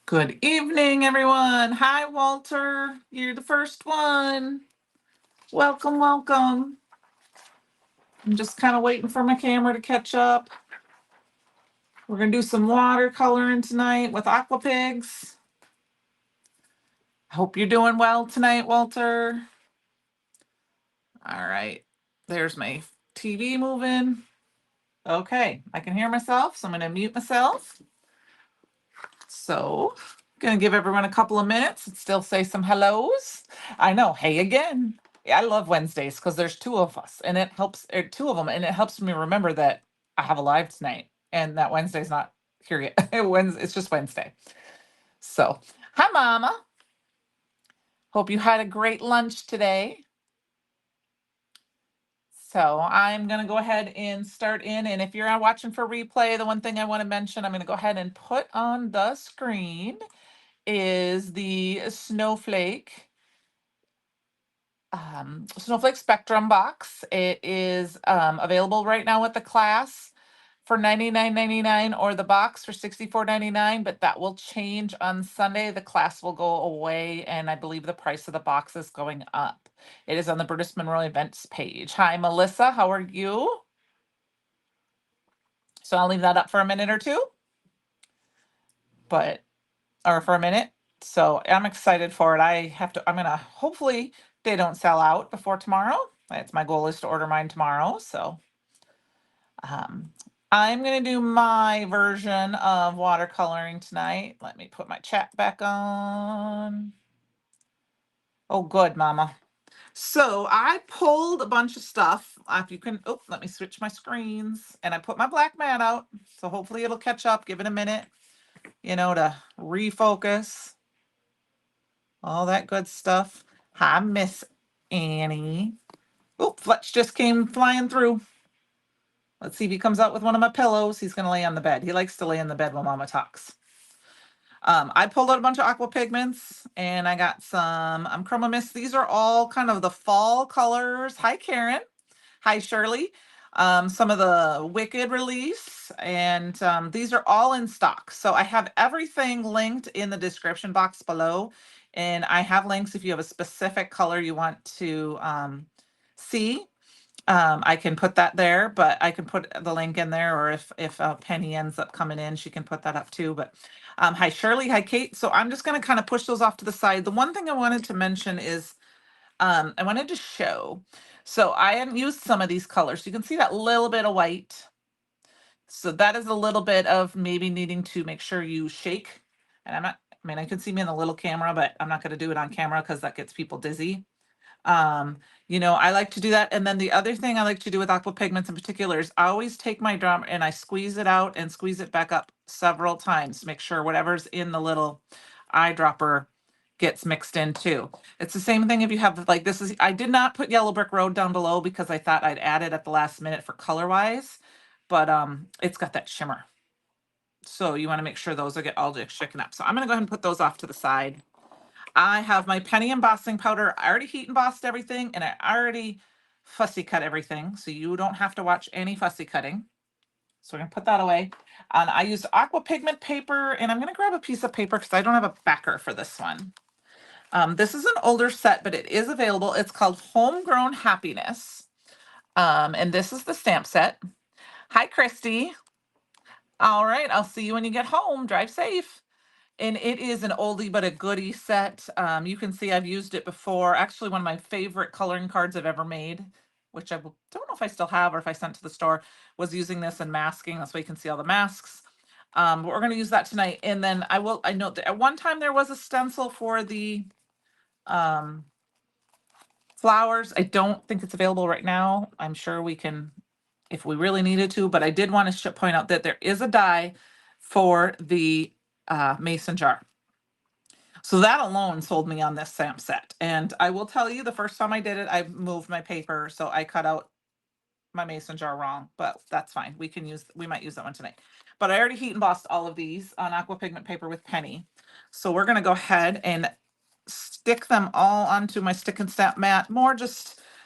Good evening, everyone. Hi, Walter. You're the first one. Welcome, welcome. I'm just kind of waiting for my camera to catch up. We're going to do some watercoloring tonight with aqua pigs. Hope you're doing well tonight, Walter. All right. There's my TV moving. Okay, I can hear myself, so I'm going to mute myself. So, gonna give everyone a couple of minutes and still say some hellos. I know, hey again. Yeah, I love Wednesdays because there's two of us, and it helps, two of them, and it helps me remember that I have a live tonight, and that Wednesday's not here yet. It's just Wednesday. So, hi, Mama. Hope you had a great lunch today. So I'm gonna go ahead and start in, and if you're watching for replay, the one thing I want to mention, I'm gonna go ahead and put on the screen is the Snowflake Spectrum box. It is available right now with the class for $99.99 or the box for $64.99, but that will change on Sunday. The class will go away, and I believe the price of the box is going up. It is on the Brutus Monroe events page. Hi, Melissa. How are you? So I'll leave that up for a minute or two, or for a minute. So I'm excited for it. I'm gonna, hopefully they don't sell out before tomorrow. That's my goal, is to order mine tomorrow. So um, I'm gonna do my version of watercoloring tonight. Let me put my chat back on. Oh, good, Mama. So I pulled a bunch of stuff. If you can, oh, let me switch my screens. And I put my black mat out. So hopefully it'll catch up. Give it a minute, to refocus. All that good stuff. Hi, Miss Annie. Oh, Fletch just came flying through. Let's see if he comes out with one of my pillows. He's going to lay on the bed. He likes to lay in the bed when Mama talks. I pulled out a bunch of aqua pigments, and I got some Chroma Mist. These are all kind of the fall colors. Hi, Karen. Hi, Shirley. Some of the Wicked release, and these are all in stock. So I have everything linked in the description box below, and I have links if you have a specific color you want to see. I can put that there, but I can put the link in there, or if Penny ends up coming in, she can put that up too. But hi, Shirley. Hi, Kate. So I'm just going to kind of push those off to the side. The one thing I wanted to mention is I wanted to show. So I hadn't used some of these colors. You can see that little bit of white. So that is a little bit of maybe needing to make sure you shake. And I can see me in the little camera, but I'm not going to do it on camera because that gets people dizzy. I like to do that. And then the other thing I like to do with aqua pigments in particular is I always take my drum and I squeeze it out and squeeze it back up several times to make sure whatever's in the little eyedropper gets mixed in too. It's the same thing if you have, like, I did not put Yellow Brick Road down below because I thought I'd add it at the last minute for color wise, but it's got that shimmer. So you want to make sure those get all shaken up. So I'm going to go ahead and put those off to the side. I have my penny embossing powder. I already heat embossed everything, and I already fussy cut everything, so you don't have to watch any fussy cutting. So we're gonna put that away. And I used aqua pigment paper, and I'm gonna grab a piece of paper because I don't have a backer for this one. This is an older set, but it is available. It's called Homegrown Happiness. And this is the stamp set. Hi, Christy. All right, I'll see you when you get home. Drive safe. And it is an oldie but a goodie set. You can see I've used it before. Actually, one of my favorite coloring cards I've ever made, which I don't know if I still have or if I sent to the store, was using this and masking. That's why you can see all the masks. But we're going to use that tonight. And then I note that at one time there was a stencil for the um, flowers. I don't think it's available right now. I'm sure we can, if we really needed to, but I did want to point out that there is a die for the mason jar. So that alone sold me on this stamp set. And I will tell you, the first time I did it, I moved my paper, so I cut out my mason jar wrong, but that's fine. We might use that one tonight. But I already heat embossed all of these on aqua pigment paper with penny. So we're gonna go ahead and stick them all onto my stick and stamp mat.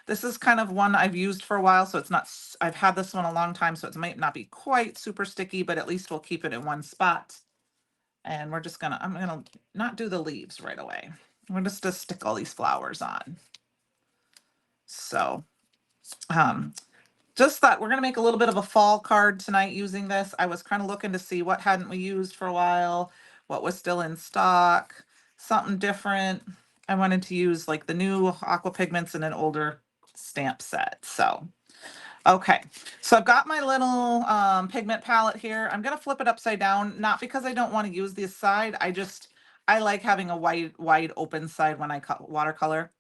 This is kind of one I've used for a while, so it's not, I've had this one a long time, so it might not be quite super sticky, but at least we'll keep it in one spot. And I'm gonna not do the leaves right away. I'm just to stick all these flowers on. So, um, just thought we're gonna make a little bit of a fall card tonight using this. I was kind of looking to see what hadn't we used for a while, what was still in stock, something different. I wanted to use like the new aqua pigments in an older stamp set. So, okay. So I've got my little pigment palette here. I'm gonna flip it upside down, not because I don't want to use this side. I like having a wide open side when I watercolor.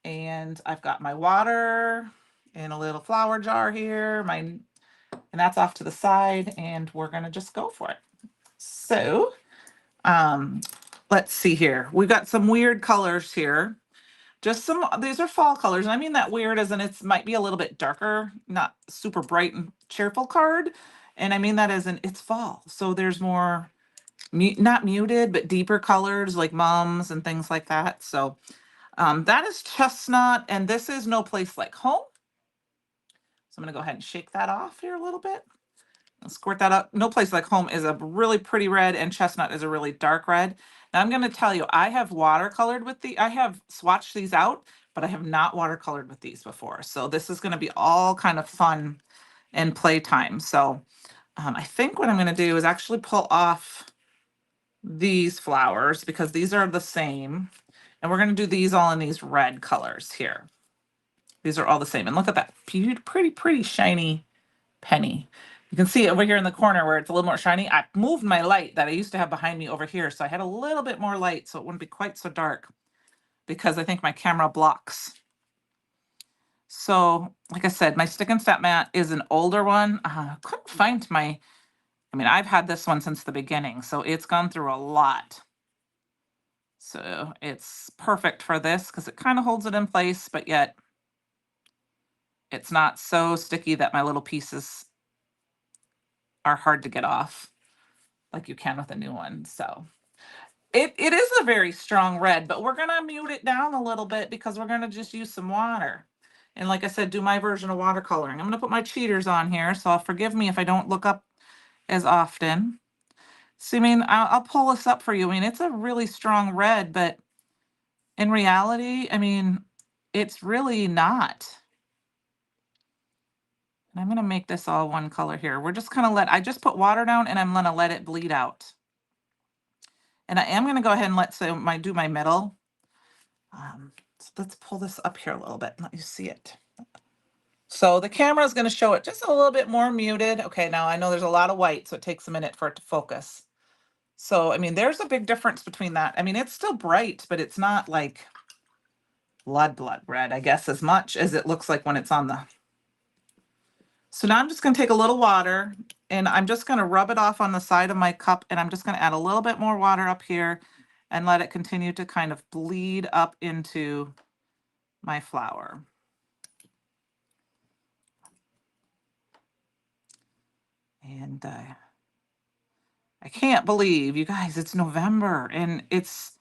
And I've got my water in a little flower jar here. And that's off to the side, and we're gonna just go for it. So, um, let's see here. We've got some weird colors here. These are fall colors. And I mean that weird as in it's might be a little bit darker, not super bright and cheerful card. And I mean that as in it's fall. So there's more, not muted, but deeper colors like mums and things like that. So that is chestnut, and this is No Place Like Home. So I'm going to go ahead and shake that off here a little bit. I'll squirt that up. No Place Like Home is a really pretty red, and chestnut is a really dark red. Now I'm going to tell you, I have watercolored with I have swatched these out, but I have not watercolored with these before. So this is going to be all kind of fun and playtime. So I think what I'm going to do is actually pull off these flowers because these are the same. And we're going to do these all in these red colors here. These are all the same. And look at that pretty shiny penny. You can see it over here in the corner where it's a little more shiny. I moved my light that I used to have behind me over here. So I had a little bit more light so it wouldn't be quite so dark because I think my camera blocks. So like I said, my Stick and Step mat is an older one. Couldn't find I've had this one since the beginning. So it's gone through a lot. So it's perfect for this because it kind of holds it in place, but yet it's not so sticky that my little pieces are hard to get off like you can with a new one. So it is a very strong red, but we're going to mute it down a little bit because we're going to just use some water. And like I said, do my version of watercoloring. I'm going to put my cheaters on here, so forgive me if I don't look up as often. So, I'll pull this up for you. It's a really strong red, but in reality, it's really not. And I'm going to make this all one color here. We're just going to I just put water down and I'm going to let it bleed out. And I am going to go ahead and do my middle. So let's pull this up here a little bit and let you see it. So the camera is going to show it just a little bit more muted. Okay, now I know there's a lot of white, so it takes a minute for it to focus. So, there's a big difference between that. It's still bright, but it's not like blood red, I guess, as much as it looks like when it's on the. So now I'm just going to take a little water and I'm just going to rub it off on the side of my cup, and I'm just going to add a little bit more water up here and let it continue to kind of bleed up into my flower. And I can't believe, you guys, it's November and it's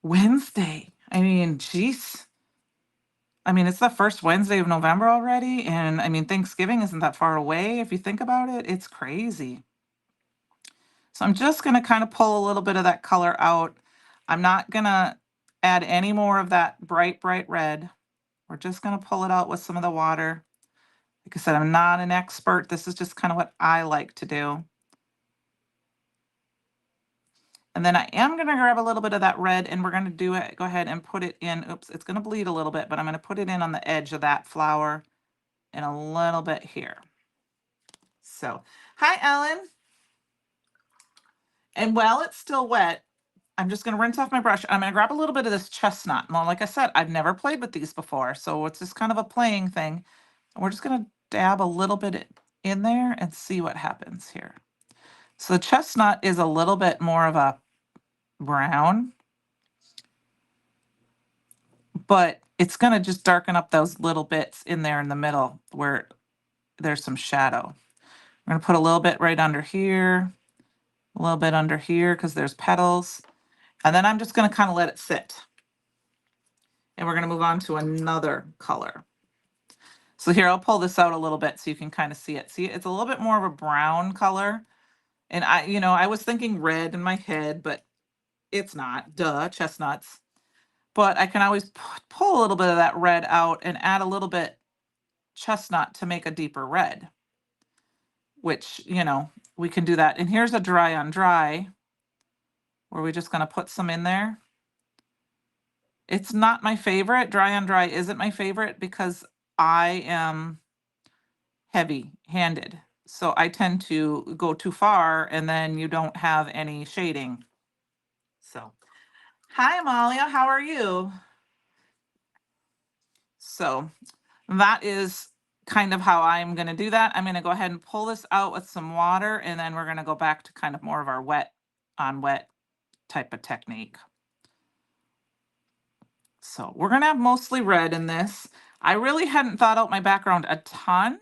Wednesday. Geez. It's the first Wednesday of November already. And Thanksgiving isn't that far away. If you think about it, it's crazy. So I'm just going to kind of pull a little bit of that color out. I'm not going to add any more of that bright red. We're just going to pull it out with some of the water. Like I said, I'm not an expert. This is just kind of what I like to do. And then I am going to grab a little bit of that red, and we're going to do it. Go ahead and put it in. Oops, it's going to bleed a little bit, but I'm going to put it in on the edge of that flower and a little bit here. So, hi, Ellen. And while it's still wet, I'm just going to rinse off my brush. I'm going to grab a little bit of this chestnut. Well, like I said, I've never played with these before, so it's just kind of a playing thing. And we're just going to dab a little bit in there and see what happens here. So the chestnut is a little bit more of a brown, but it's going to just darken up those little bits in there in the middle where there's some shadow. We're going to put a little bit right under here, a little bit under here because there's petals. And then I'm just going to kind of let it sit. And we're going to move on to another color. So here, I'll pull this out a little bit so you can kind of see it. See, it's a little bit more of a brown color. And I was thinking red in my head, but it's not. Duh, chestnuts. But I can always pull a little bit of that red out and add a little bit chestnut to make a deeper red, which, we can do that. And here's a dry on dry where we're just going to put some in there. It's not my favorite. Dry on dry isn't my favorite because I am heavy handed. So I tend to go too far and then you don't have any shading. So, hi, Amalia. How are you? So that is kind of how I'm going to do that. I'm going to go ahead and pull this out with some water, and then we're going to go back to kind of more of our wet on wet type of technique. So we're going to have mostly red in this. I really hadn't thought out my background a ton.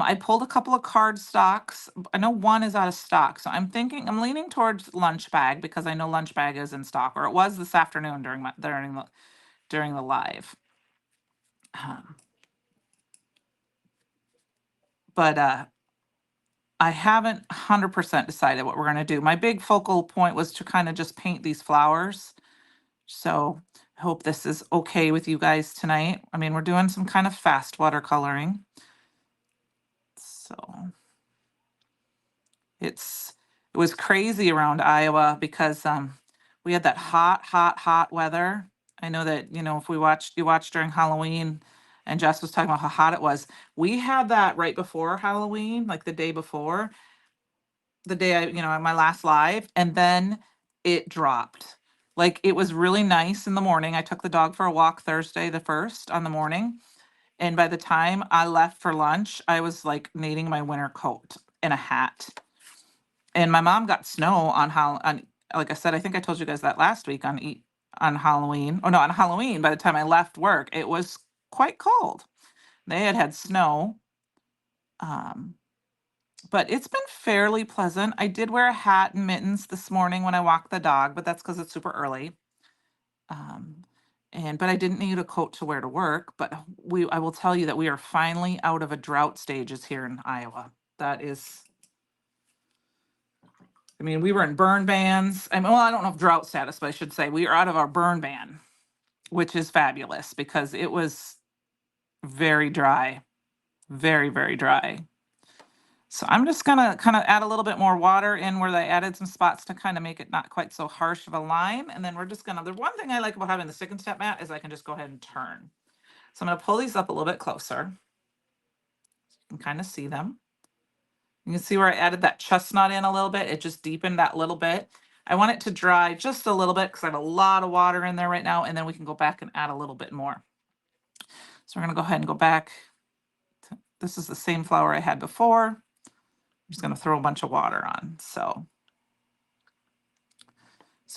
I pulled a couple of card stocks. I know one is out of stock. So I'm leaning towards lunch bag because I know lunch bag is in stock, or it was this afternoon during the live. But I haven't 100% decided what we're going to do. My big focal point was to kind of just paint these flowers. So I hope this is okay with you guys tonight. I mean, we're doing some kind of fast watercoloring. So it was crazy around Iowa because we had that hot weather. I know that, if you watched during Halloween and Jess was talking about how hot it was. We had that right before Halloween, like the day before. The day my last live, and then it dropped. Like it was really nice in the morning. I took the dog for a walk Thursday the 1st on the morning. And by the time I left for lunch, I was like needing my winter coat and a hat. And my mom got snow on like I said, I think I told you guys that last week on Halloween. Oh no, on Halloween, by the time I left work, it was quite cold. They had snow. Um, But it's been fairly pleasant. I did wear a hat and mittens this morning when I walked the dog, but that's because it's super early. Um, but I didn't need a coat to wear to work. But I will tell you that we are finally out of a drought stages here in Iowa. That is, I mean, we were in burn bans. Well, I don't know if drought status, but I should say we are out of our burn ban, which is fabulous because it was very dry, very, very dry. So I'm just gonna kind of add a little bit more water in where I added some spots to kind of make it not quite so harsh of a line. And then we're just the one thing I like about having the stick and step mat is I can just go ahead and turn. So I'm gonna pull these up a little bit closer. You can kind of see them. You can see where I added that chestnut in a little bit. It just deepened that little bit. I want it to dry just a little bit because I have a lot of water in there right now. And then we can go back and add a little bit more. So we're gonna go ahead and go back. This is the same flower I had before. I'm just gonna throw a bunch of water on. So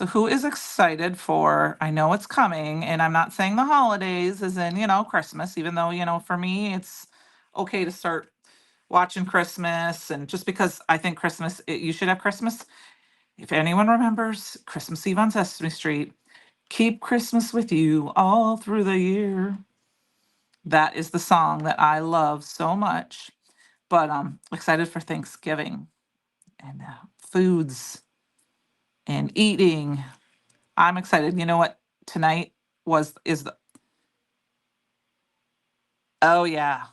who is excited for, I know it's coming, and I'm not saying the holidays as in, Christmas, even though, for me, it's okay to start watching Christmas. And just because I think you should have Christmas. If anyone remembers Christmas Eve on Sesame Street, keep Christmas with you all through the year. That is the song that I love so much. But I'm excited for Thanksgiving and foods and eating. I'm excited. You know what? Tonight is the oh yeah,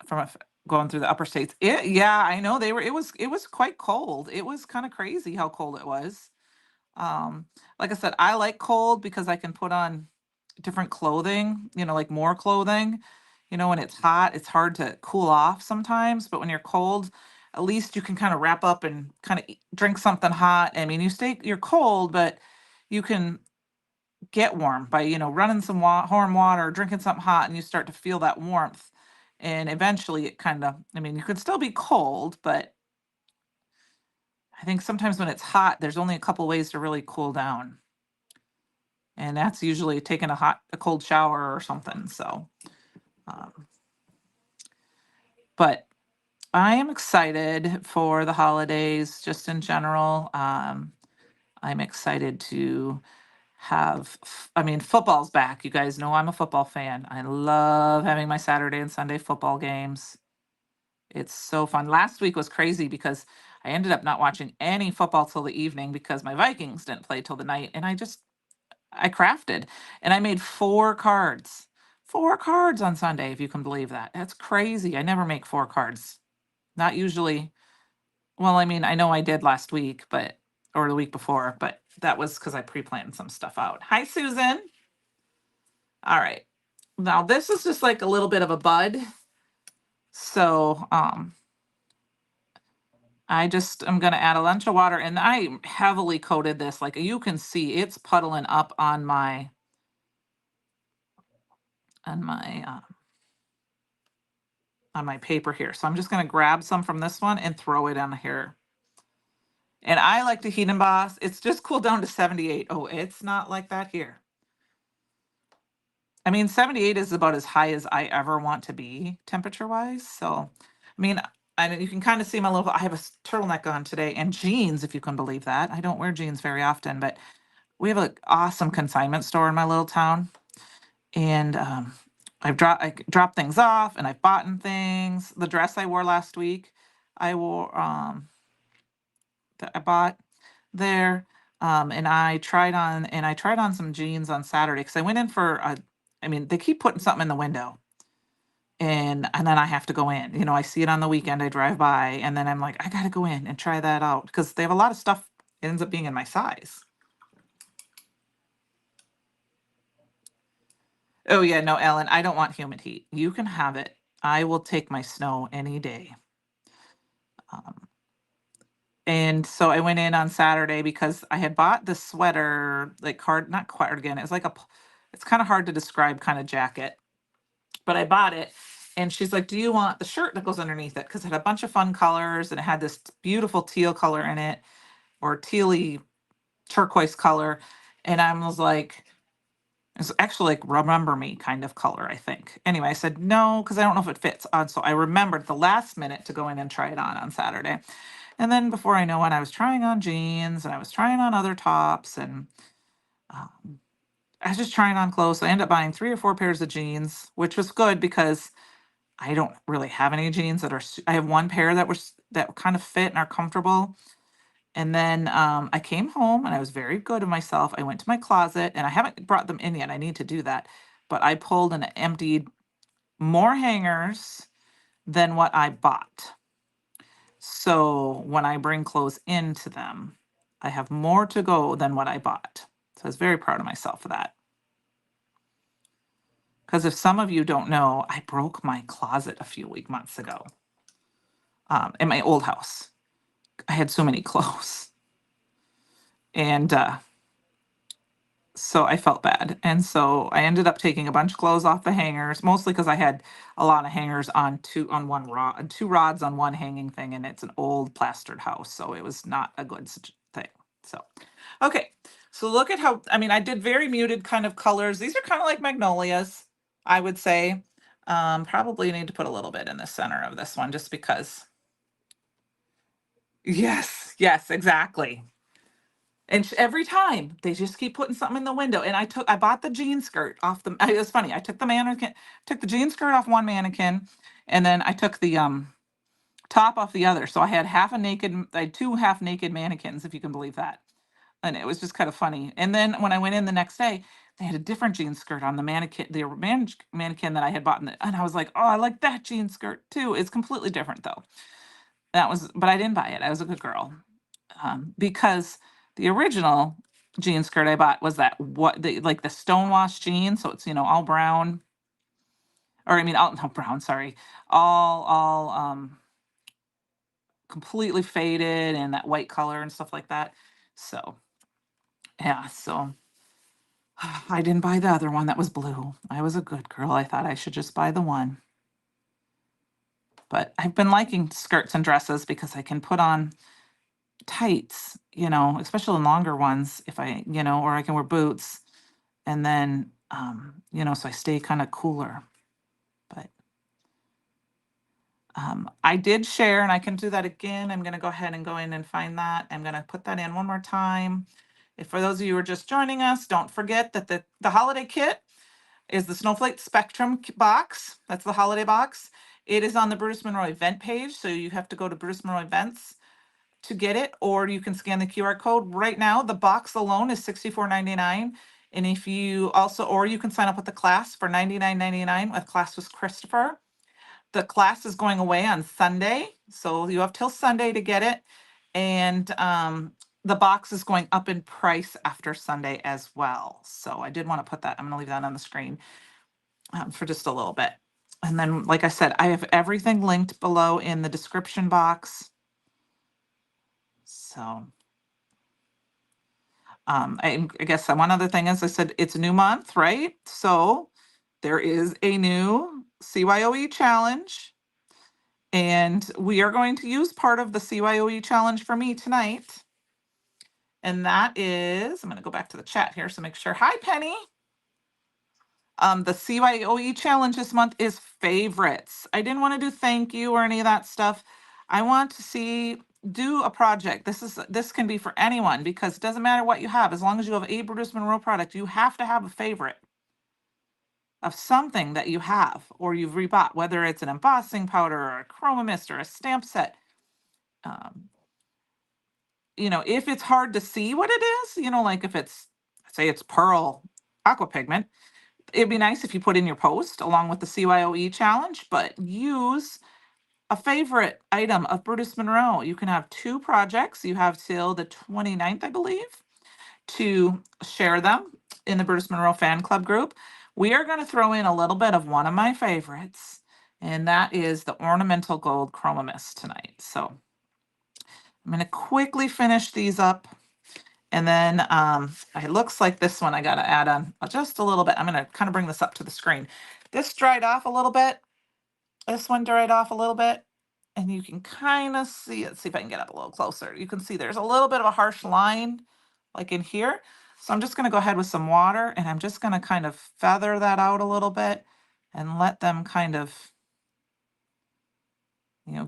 from going through the upper states. Yeah, I know it was quite cold. It was kind of crazy how cold it was. Um, like I said, I like cold because I can put on different clothing, like more clothing. When it's hot, it's hard to cool off sometimes, but when you're cold, at least you can kind of wrap up and kind of drink something hot. I mean, you're cold, but you can get warm by running some warm water, drinking something hot, and you start to feel that warmth. And eventually it kind of, I mean, you could still be cold, but I think sometimes when it's hot there's only a couple ways to really cool down, and that's usually taking a cold shower or something. So um, but I am excited for the holidays just in general. I'm excited to I mean, football's back. You guys know I'm a football fan. I love having my Saturday and Sunday football games. It's so fun. Last week was crazy because I ended up not watching any football till the evening because my Vikings didn't play till the night, and I crafted and I made 4 cards. 4 cards on Sunday, if you can believe that. That's crazy. I never make 4 cards. Not usually. Well, I mean, I know I did last week, but or the week before, but that was because I pre-planned some stuff out. Hi, Susan. All right. Now this is just like a little bit of a bud. So I just am gonna add a bunch of water, and I heavily coated this. Like you can see it's puddling up on on my uh, my paper here. So I'm just gonna grab some from this one and throw it on here. And I like to heat emboss. It's just cooled down to 78. Oh, it's not like that here. I mean, 78 is about as high as I ever want to be temperature wise. So, I mean, you can kind of see my little, I have a turtleneck on today and jeans, if you can believe that. I don't wear jeans very often, but we have an awesome consignment store in my little town. And I dropped things off and I've bought things. The dress I wore last week, I wore, that I bought there. And I tried on some jeans on Saturday because I went in for I mean, they keep putting something in the window and then I have to go in. You know, I see it on the weekend, I drive by, and then I'm like, I gotta go in and try that out because they have a lot of stuff it ends up being in my size. Oh yeah, no, Ellen, I don't want humid heat. You can have it. I will take my snow any day. Um, and so I went in on Saturday because I had bought this sweater, like not cardigan. It's like it's kind of hard to describe kind of jacket, but I bought it. And she's like, "Do you want the shirt that goes underneath it?" Because it had a bunch of fun colors and it had this beautiful teal color in it, or tealy turquoise color. And I was like, it's actually like remember me kind of color, I think. Anyway, I said no, because I don't know if it fits on. So I remembered the last minute to go in and try it on Saturday. And then before I know it, I was trying on jeans and I was trying on other tops and um, I was just trying on clothes. So I ended up buying 3 or 4 pairs of jeans, which was good because I don't really have any jeans that are. I have one pair that kind of fit and are comfortable. And then I came home and I was very good of myself. I went to my closet and I haven't brought them in yet. I need to do that. But I pulled and emptied more hangers than what I bought. So when I bring clothes into them, I have more to go than what I bought. So I was very proud of myself for that. Because if some of you don't know, I broke my closet a few months ago in my old house. I had so many clothes. And so I felt bad. And so I ended up taking a bunch of clothes off the hangers, mostly because I had a lot of hangers on one rod, 2 rods on one hanging thing, and it's an old plastered house, so it was not a good thing. So, okay. So look at how, I mean, I did very muted kind of colors. These are kind of like magnolias, I would say. Probably need to put a little bit in the center of this one just because. Yes, yes, exactly. And every time they just keep putting something in the window. And I bought the jean skirt off the, it was funny. I took the jean skirt off one mannequin and then I took the top off the other. So I had 2 half naked mannequins, if you can believe that. And it was just kind of funny. And then when I went in the next day, they had a different jean skirt on the mannequin that I had bought. And I was like, oh, I like that jean skirt too. It's completely different though. But I didn't buy it. I was a good girl because the original jean skirt I bought was that what the like the stonewash jean, so it's all brown, or I mean all no brown, sorry, all completely faded and that white color and stuff like that. So yeah, so I didn't buy the other one that was blue. I was a good girl. I thought I should just buy the one. But I've been liking skirts and dresses because I can put on tights, especially in longer ones if or I can wear boots and then so I stay kind of cooler. But I did share and I can do that again. I'm going to go ahead and go in and find that. I'm going to put that in one more time. If for those of you who are just joining us, don't forget that the holiday kit is the Snowflake Spectrum box. That's the holiday box. It is on the Bruce Monroe event page, so you have to go to Bruce Monroe events to get it, or you can scan the QR code. Right now, the box alone is $64.99. And if you also, or you can sign up with the class for $99.99 with class with Christopher. The class is going away on Sunday, so you have till Sunday to get it. And the box is going up in price after Sunday as well. So I did want to put that, I'm going to leave that on the screen for just a little bit. And then, like I said, I have everything linked below in the description box. So I guess one other thing is I said it's a new month, right? So there is a new CYOE challenge. And we are going to use part of the CYOE challenge for me tonight. And that is, I'm going to go back to the chat here, so make sure. Hi, Penny. The CYOE challenge this month is favorites. I didn't want to do thank you or any of that stuff. I want to do a project. This can be for anyone, because it doesn't matter what you have. As long as you have a Bruce Monroe product, you have to have a favorite of something that you have or you've rebought, whether it's an embossing powder or a chroma mist or a stamp set. If it's hard to see what it is, like if it's, say it's pearl aqua pigment, it'd be nice if you put in your post along with the CYOE challenge, but use a favorite item of Brutus Monroe. You can have 2 projects. You have till the 29th, I believe, to share them in the Brutus Monroe fan club group. We are going to throw in a little bit of one of my favorites, and that is the ornamental gold chroma mist tonight. So I'm going to quickly finish these up. And then it looks like this one I got to add on just a little bit. I'm going to kind of bring this up to the screen. This dried off a little bit. This one dried off a little bit. And you can kind of see it. See if I can get up a little closer. You can see there's a little bit of a harsh line like in here. So I'm just going to go ahead with some water, and I'm just going to kind of feather that out a little bit and let them kind of,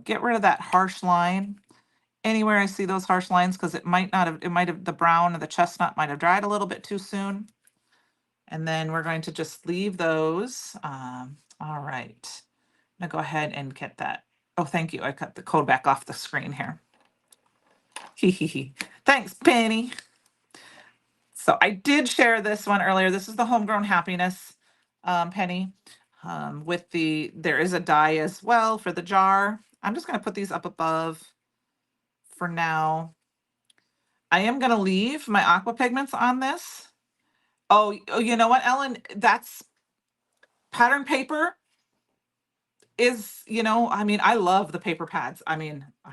get rid of that harsh line anywhere I see those harsh lines, because it might have, the brown or the chestnut might have dried a little bit too soon. And then we're going to just leave those. All right. I'm gonna go ahead and get that. Oh, thank you. I cut the code back off the screen here. Thanks, Penny. So I did share this one earlier. This is the Homegrown Happiness, Penny. There is a die as well for the jar. I'm just gonna put these up above for now. I am going to leave my aqua pigments on this. Oh, you know what, Ellen? That's pattern paper is, I love the paper pads. I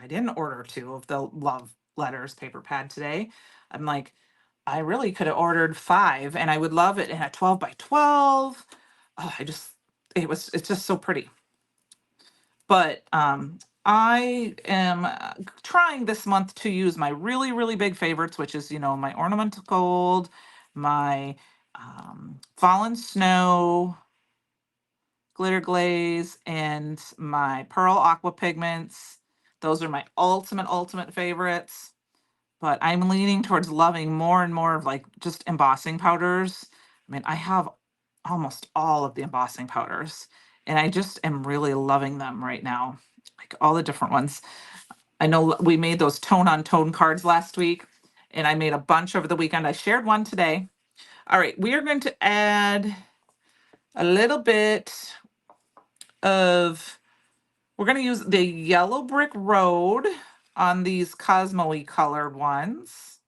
didn't order 2 of the Love Letters paper pad today. I'm like, I really could have ordered 5, and I would love it in a 12 by 12. Oh, it's just so pretty. But I am trying this month to use my really, really big favorites, which is, my ornamental gold, my fallen snow, glitter glaze, and my pearl aqua pigments. Those are my ultimate favorites. But I'm leaning towards loving more and more of like just embossing powders. I have almost all of the embossing powders, and I just am really loving them right now, like all the different ones. I know we made those tone on tone cards last week, and I made a bunch over the weekend. I shared one today. All right, we are going to add a little bit of, we're going to use the Yellow Brick Road on these Cosmo-y colored ones.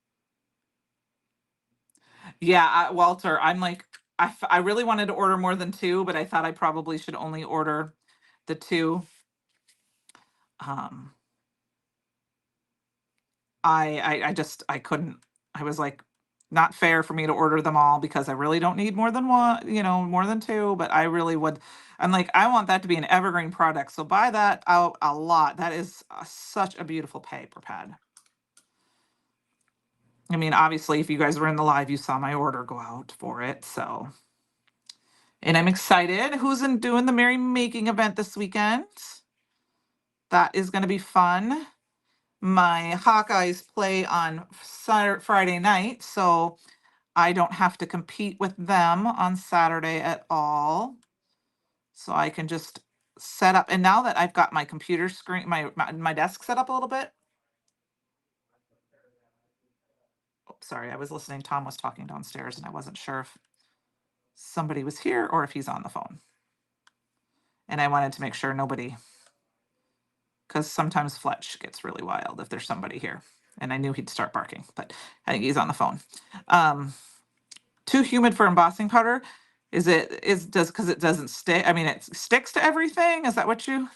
Yeah, Walter, I'm like, I really wanted to order more than 2, but I thought I probably should only order the 2. I couldn't. I was like, not fair for me to order them all, because I really don't need more than one, more than 2, but I really would. I'm like, I want that to be an evergreen product, so buy that out a lot. That is such a beautiful paper pad. Obviously, if you guys were in the live, you saw my order go out for it, so. And I'm excited. Who's doing the Merry Making event this weekend? That is going to be fun. My Hawkeyes play on Friday night, so I don't have to compete with them on Saturday at all. So I can just set up, and now that I've got my computer screen, my desk set up a little bit. Oh, sorry, I was listening. Tom was talking downstairs, and I wasn't sure if somebody was here or if he's on the phone. And I wanted to make sure nobody, because sometimes Fletch gets really wild if there's somebody here. And I knew he'd start barking, but I think he's on the phone. Too humid for embossing powder. Because it doesn't stick? I mean, it sticks to everything. Is that what you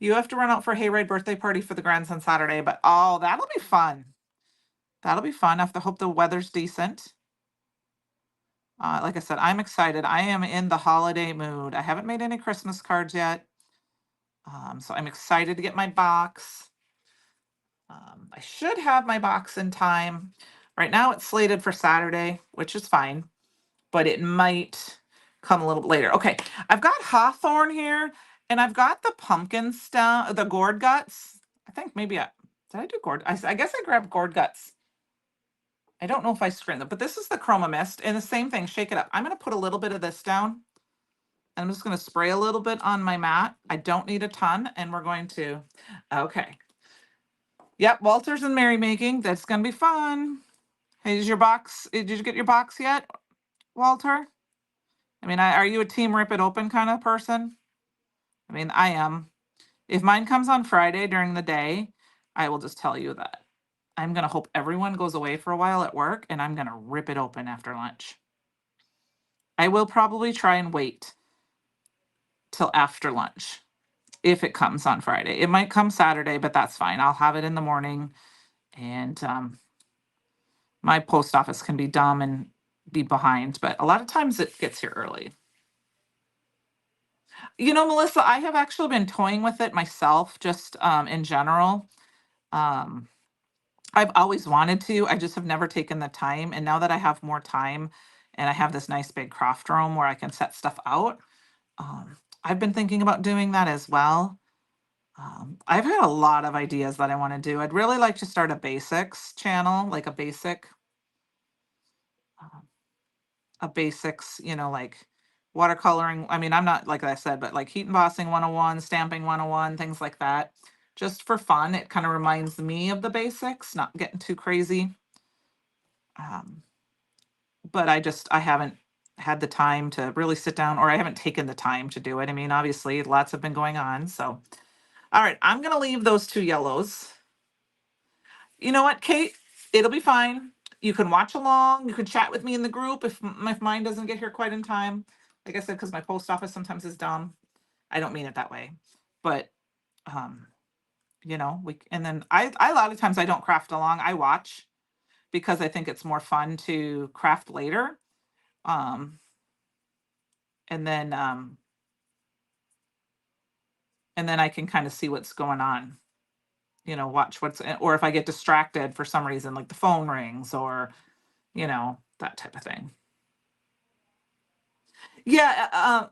have to run out for a hayride birthday party for the grandson Saturday? But oh, that'll be fun. That'll be fun. I have to hope the weather's decent. Like I said, I'm excited. I am in the holiday mood. I haven't made any Christmas cards yet. So I'm excited to get my box. I should have my box in time. Right now it's slated for Saturday, which is fine, but it might come a little bit later. Okay, I've got hawthorn here, and I've got the pumpkin stem, the gourd guts. I think maybe did I do gourd? I guess I grabbed gourd guts. I don't know if I screened them, but this is the chroma mist, and the same thing, shake it up. I'm going to put a little bit of this down. I'm just going to spray a little bit on my mat. I don't need a ton, and we're going to, okay. Yep, Walter's and merrymaking. That's going to be fun. Hey, is your box, did you get your box yet, Walter? I mean, are you a team rip it open kind of person? I mean, I am. If mine comes on Friday during the day, I will just tell you that I'm going to hope everyone goes away for a while at work, and I'm going to rip it open after lunch. I will probably try and wait till after lunch if it comes on Friday. It might come Saturday, but that's fine. I'll have it in the morning, and my post office can be dumb and be behind, but a lot of times it gets here early. Melissa, I have actually been toying with it myself, just in general. Um, I've always wanted to. I just have never taken the time. And now that I have more time and I have this nice big craft room where I can set stuff out, I've been thinking about doing that as well. I've had a lot of ideas that I want to do. I'd really like to start a basics channel, like um, a basics, like watercoloring. I mean, I'm not, like I said, but like heat embossing 101, stamping 101, things like that. Just for fun. It kind of reminds me of the basics, not getting too crazy. But I haven't had the time to really sit down, or I haven't taken the time to do it. I mean, obviously, lots have been going on. So, all right, I'm going to leave those two yellows. You know what, Kate? It'll be fine. You can watch along. You can chat with me in the group if mine doesn't get here quite in time. Like I said, because my post office sometimes is dumb. I don't mean it that way, but and then I a lot of times I don't craft along. I watch because I think it's more fun to craft later. Um, and then I can kind of see what's going on. Watch or if I get distracted for some reason, like the phone rings or that type of thing. Yeah,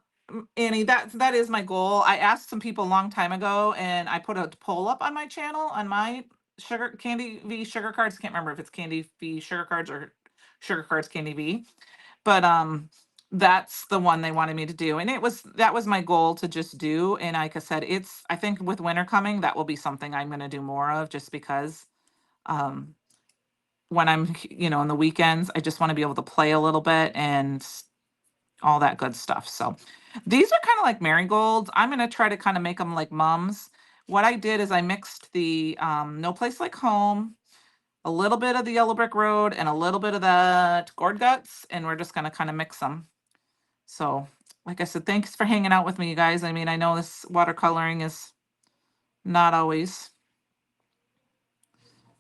Annie, that is my goal. I asked some people a long time ago, and I put a poll up on my channel on my Candi V sugar cards. Can't remember if it's Candi V sugar cards or sugar cards Candi V, but that's the one they wanted me to do, and that was my goal to just do. And like I said, I think with winter coming, that will be something I'm going to do more of, just because when I'm on the weekends, I just want to be able to play a little bit and all that good stuff. So these are kind of like marigolds. I'm going to try to kind of make them like mums. What I did is I mixed the No Place Like Home, a little bit of the Yellow Brick Road, and a little bit of that Gourd Guts, and we're just going to kind of mix them. So like I said, thanks for hanging out with me, you guys. I mean, I know this watercoloring is not always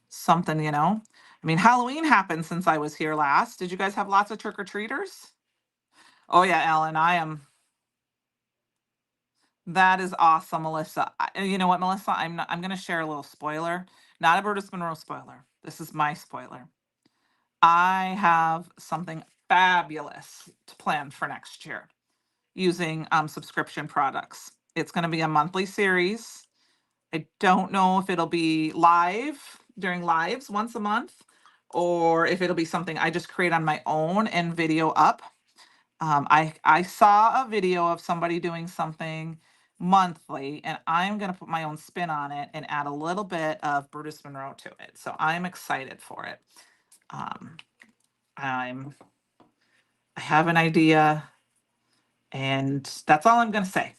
something, I mean, Halloween happened since I was here last. Did you guys have lots of trick-or-treaters? Oh yeah, Ellen, that is awesome, Melissa. You know what, Melissa? I'm going to share a little spoiler. Not a Brutus Monroe spoiler. This is my spoiler. I have something fabulous to plan for next year using subscription products. It's going to be a monthly series. I don't know if it'll be live during lives once a month, or if it'll be something I just create on my own and video up. I saw a video of somebody doing something monthly, and I'm gonna put my own spin on it and add a little bit of Brutus Monroe to it. So I'm excited for it. Um, I'm I have an idea, and that's all I'm gonna say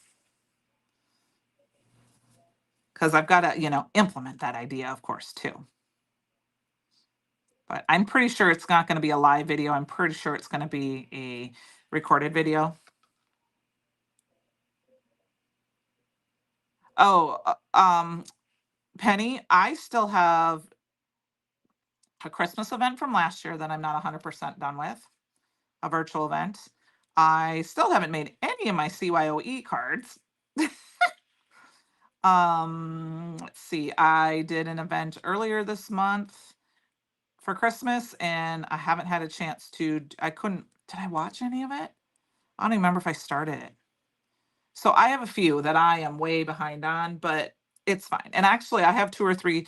because I've got to, implement that idea, of course, too. But I'm pretty sure it's not going to be a live video. I'm pretty sure it's going to be a recorded video. Oh, Penny, I still have a Christmas event from last year that I'm not 100% done with, a virtual event. I still haven't made any of my CYOE cards. Let's see. I did an event earlier this month for Christmas, and I haven't had a chance to. I couldn't. Did I watch any of it? I don't even remember if I started it. So I have a few that I am way behind on, but it's fine. And actually, I have two or three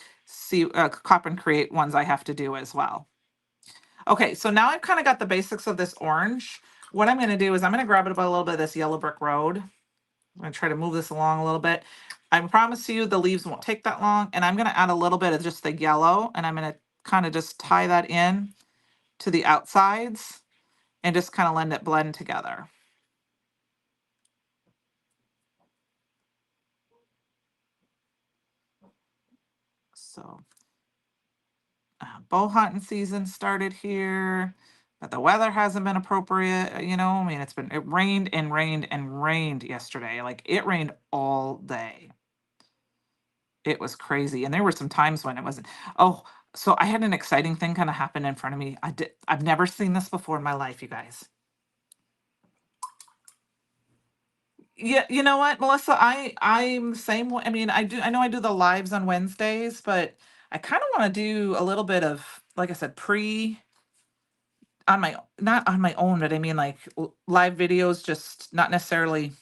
Cop and Create ones I have to do as well. Okay, so now I've kind of got the basics of this orange. What I'm going to do is I'm going to grab it about a little bit of this yellow brick road. I'm going to try to move this along a little bit. I promise you the leaves won't take that long. And I'm going to add a little bit of just the yellow, and I'm going to kind of just tie that in to the outsides and just kind of let it blend together. So bow hunting season started here, but the weather hasn't been appropriate. I mean, it rained and rained and rained yesterday. Like it rained all day. It was crazy. And there were some times when it wasn't. Oh, so I had an exciting thing kind of happen in front of me. I've never seen this before in my life, you guys. Yeah, you know what, Melissa? I'm the same way. I mean, I know I do the lives on Wednesdays, but I kind of want to do a little bit of, like I said, on my not on my own, but I mean like live videos, just not necessarily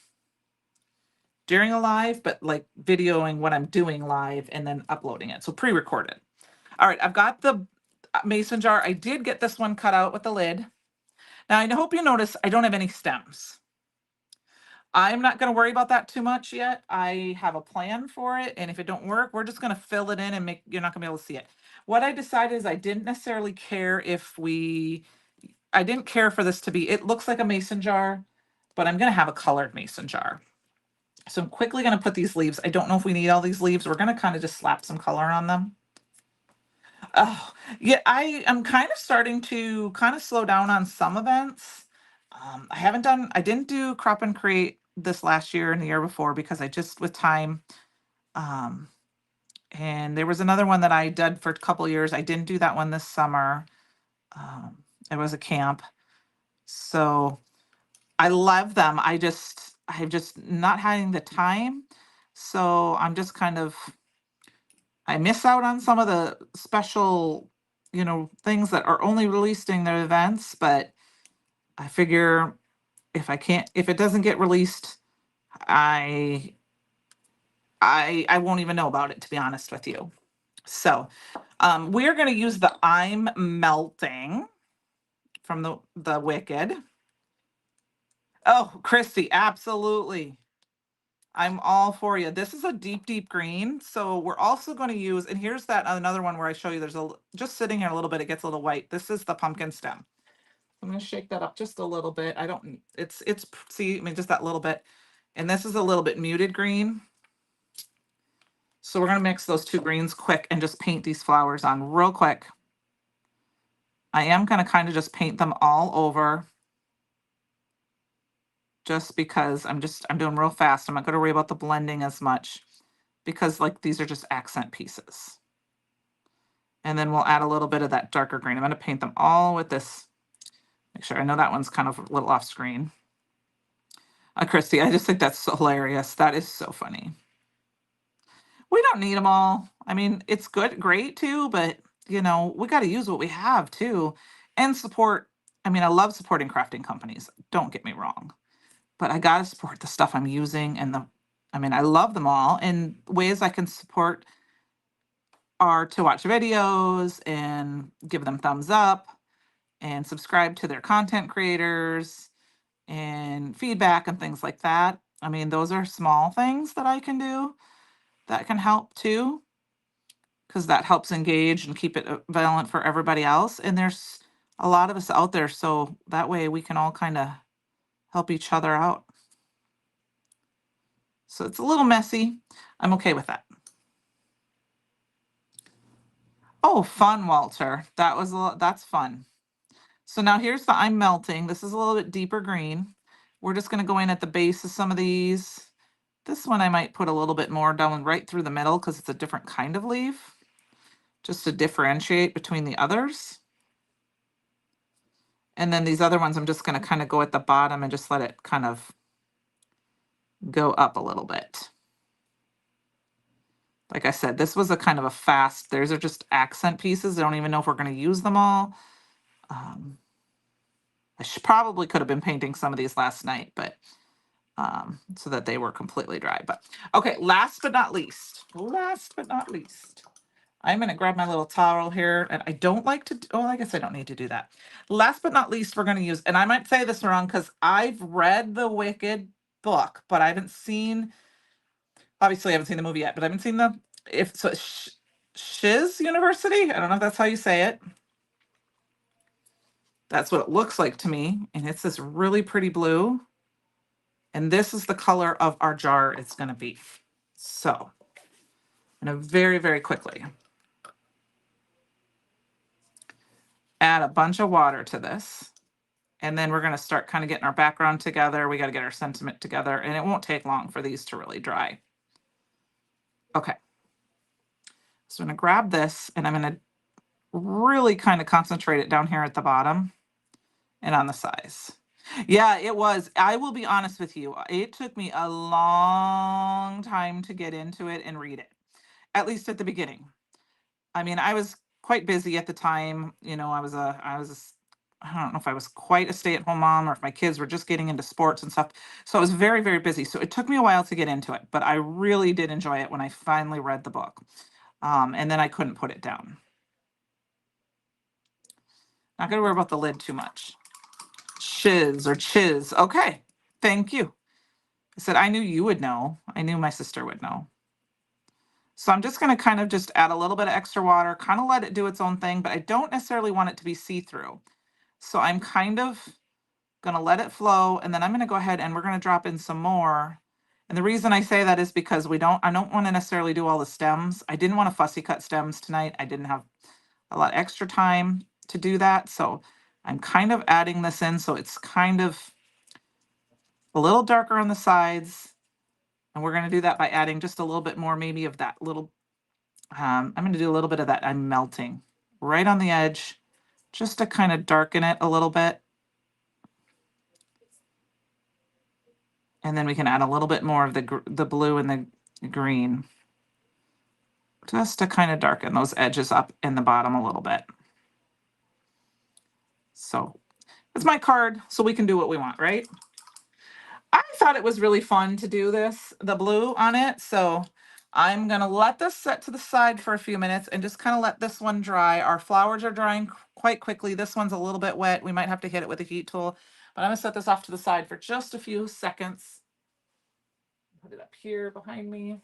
during a live, but like videoing what I'm doing live and then uploading it. So pre-recorded. All right, I've got the mason jar. I did get this one cut out with the lid. Now I hope you notice I don't have any stems. I'm not going to worry about that too much yet. I have a plan for it, and if it don't work, we're just going to fill it in and you're not going to be able to see it. What I decided is I didn't necessarily care I didn't care for this to be, it looks like a mason jar, but I'm going to have a colored mason jar. So I'm quickly going to put these leaves. I don't know if we need all these leaves. We're going to kind of just slap some color on them. Oh, yeah, I am kind of starting to kind of slow down on some events. I didn't do Crop and Create this last year and the year before because I just, with time, um, and there was another one that I did for a couple years. I didn't do that one this summer. Um, it was a camp. So I love them. I've just not having the time. So I'm just kind of, I miss out on some of the special, things that are only released during their events. But I figure if it doesn't get released, I, I won't even know about it, to be honest with you. So, we're going to use the I'm Melting from the Wicked. Oh, Christy, absolutely. I'm all for you. This is a deep, deep green. So we're also going to use, and here's that another one where I show you just sitting here a little bit, it gets a little white. This is the pumpkin stem. I'm going to shake that up just a little bit. See, I mean, just that little bit. And this is a little bit muted green. So we're going to mix those two greens quick and just paint these flowers on real quick. I am going to kind of just paint them all over, just because I'm doing real fast. I'm not going to worry about the blending as much because like these are just accent pieces. And then we'll add a little bit of that darker green. I'm going to paint them all with this. Make sure, I know that one's kind of a little off screen. Christy, I just think that's so hilarious. That is so funny. We don't need them all. I mean, it's great too, but we got to use what we have too and support. I mean, I love supporting crafting companies. Don't get me wrong, but I got to support the stuff I'm using I mean, I love them all, and ways I can support are to watch videos and give them thumbs up and subscribe to their content creators and feedback and things like that. I mean, those are small things that I can do that can help too, because that helps engage and keep it valent for everybody else. And there's a lot of us out there, so that way we can all kind of help each other out. So it's a little messy. I'm okay with that. Oh, fun, Walter. That was that's fun. So now here's the I'm melting. This is a little bit deeper green. We're just going to go in at the base of some of these. This one I might put a little bit more down right through the middle because it's a different kind of leaf, just to differentiate between the others. And then these other ones, I'm just going to kind of go at the bottom and just let it kind of go up a little bit. Like I said, this was a kind of a fast, these are just accent pieces. I don't even know if we're going to use them all. I probably could have been painting some of these last night, but so that they were completely dry. But okay, last but not least, I'm going to grab my little towel here, and I don't like to, oh, I guess I don't need to do that. Last but not least, we're going to use, and I might say this wrong because I've read the Wicked book, but I haven't seen, obviously I haven't seen the movie yet, but I haven't seen the, if so, Shiz University. I don't know if that's how you say it. That's what it looks like to me. And it's this really pretty blue. And this is the color of our jar it's going to be. So I'm going to very, very quickly add a bunch of water to this. And then we're going to start kind of getting our background together. We got to get our sentiment together. And it won't take long for these to really dry. Okay. So I'm going to grab this and I'm going to really kind of concentrate it down here at the bottom and on the sides. Yeah, it was. I will be honest with you. It took me a long time to get into it and read it, at least at the beginning. I mean, I was quite busy at the time. You know, I don't know if I was quite a stay-at-home mom or if my kids were just getting into sports and stuff. So I was very, very busy. So it took me a while to get into it, but I really did enjoy it when I finally read the book. And then I couldn't put it down. Not gonna worry about the lid too much. Shiz or chiz. Okay, thank you. I said, I knew you would know. I knew my sister would know. So I'm just going to kind of just add a little bit of extra water, kind of let it do its own thing, but I don't necessarily want it to be see-through. So I'm kind of going to let it flow, and then I'm going to go ahead and we're going to drop in some more. And the reason I say that is because I don't want to necessarily do all the stems. I didn't want to fussy cut stems tonight. I didn't have a lot extra time to do that. So I'm kind of adding this in so it's kind of a little darker on the sides. And we're going to do that by adding just a little bit more, maybe of that little, I'm going to do a little bit of that I'm melting right on the edge, just to kind of darken it a little bit. And then we can add a little bit more of the blue and the green, just to kind of darken those edges up in the bottom a little bit. So it's my card, so we can do what we want, right? I thought it was really fun to do this, the blue on it. So I'm going to let this set to the side for a few minutes and just kind of let this one dry. Our flowers are drying quite quickly. This one's a little bit wet. We might have to hit it with a heat tool, but I'm going to set this off to the side for just a few seconds. Put it up here behind me.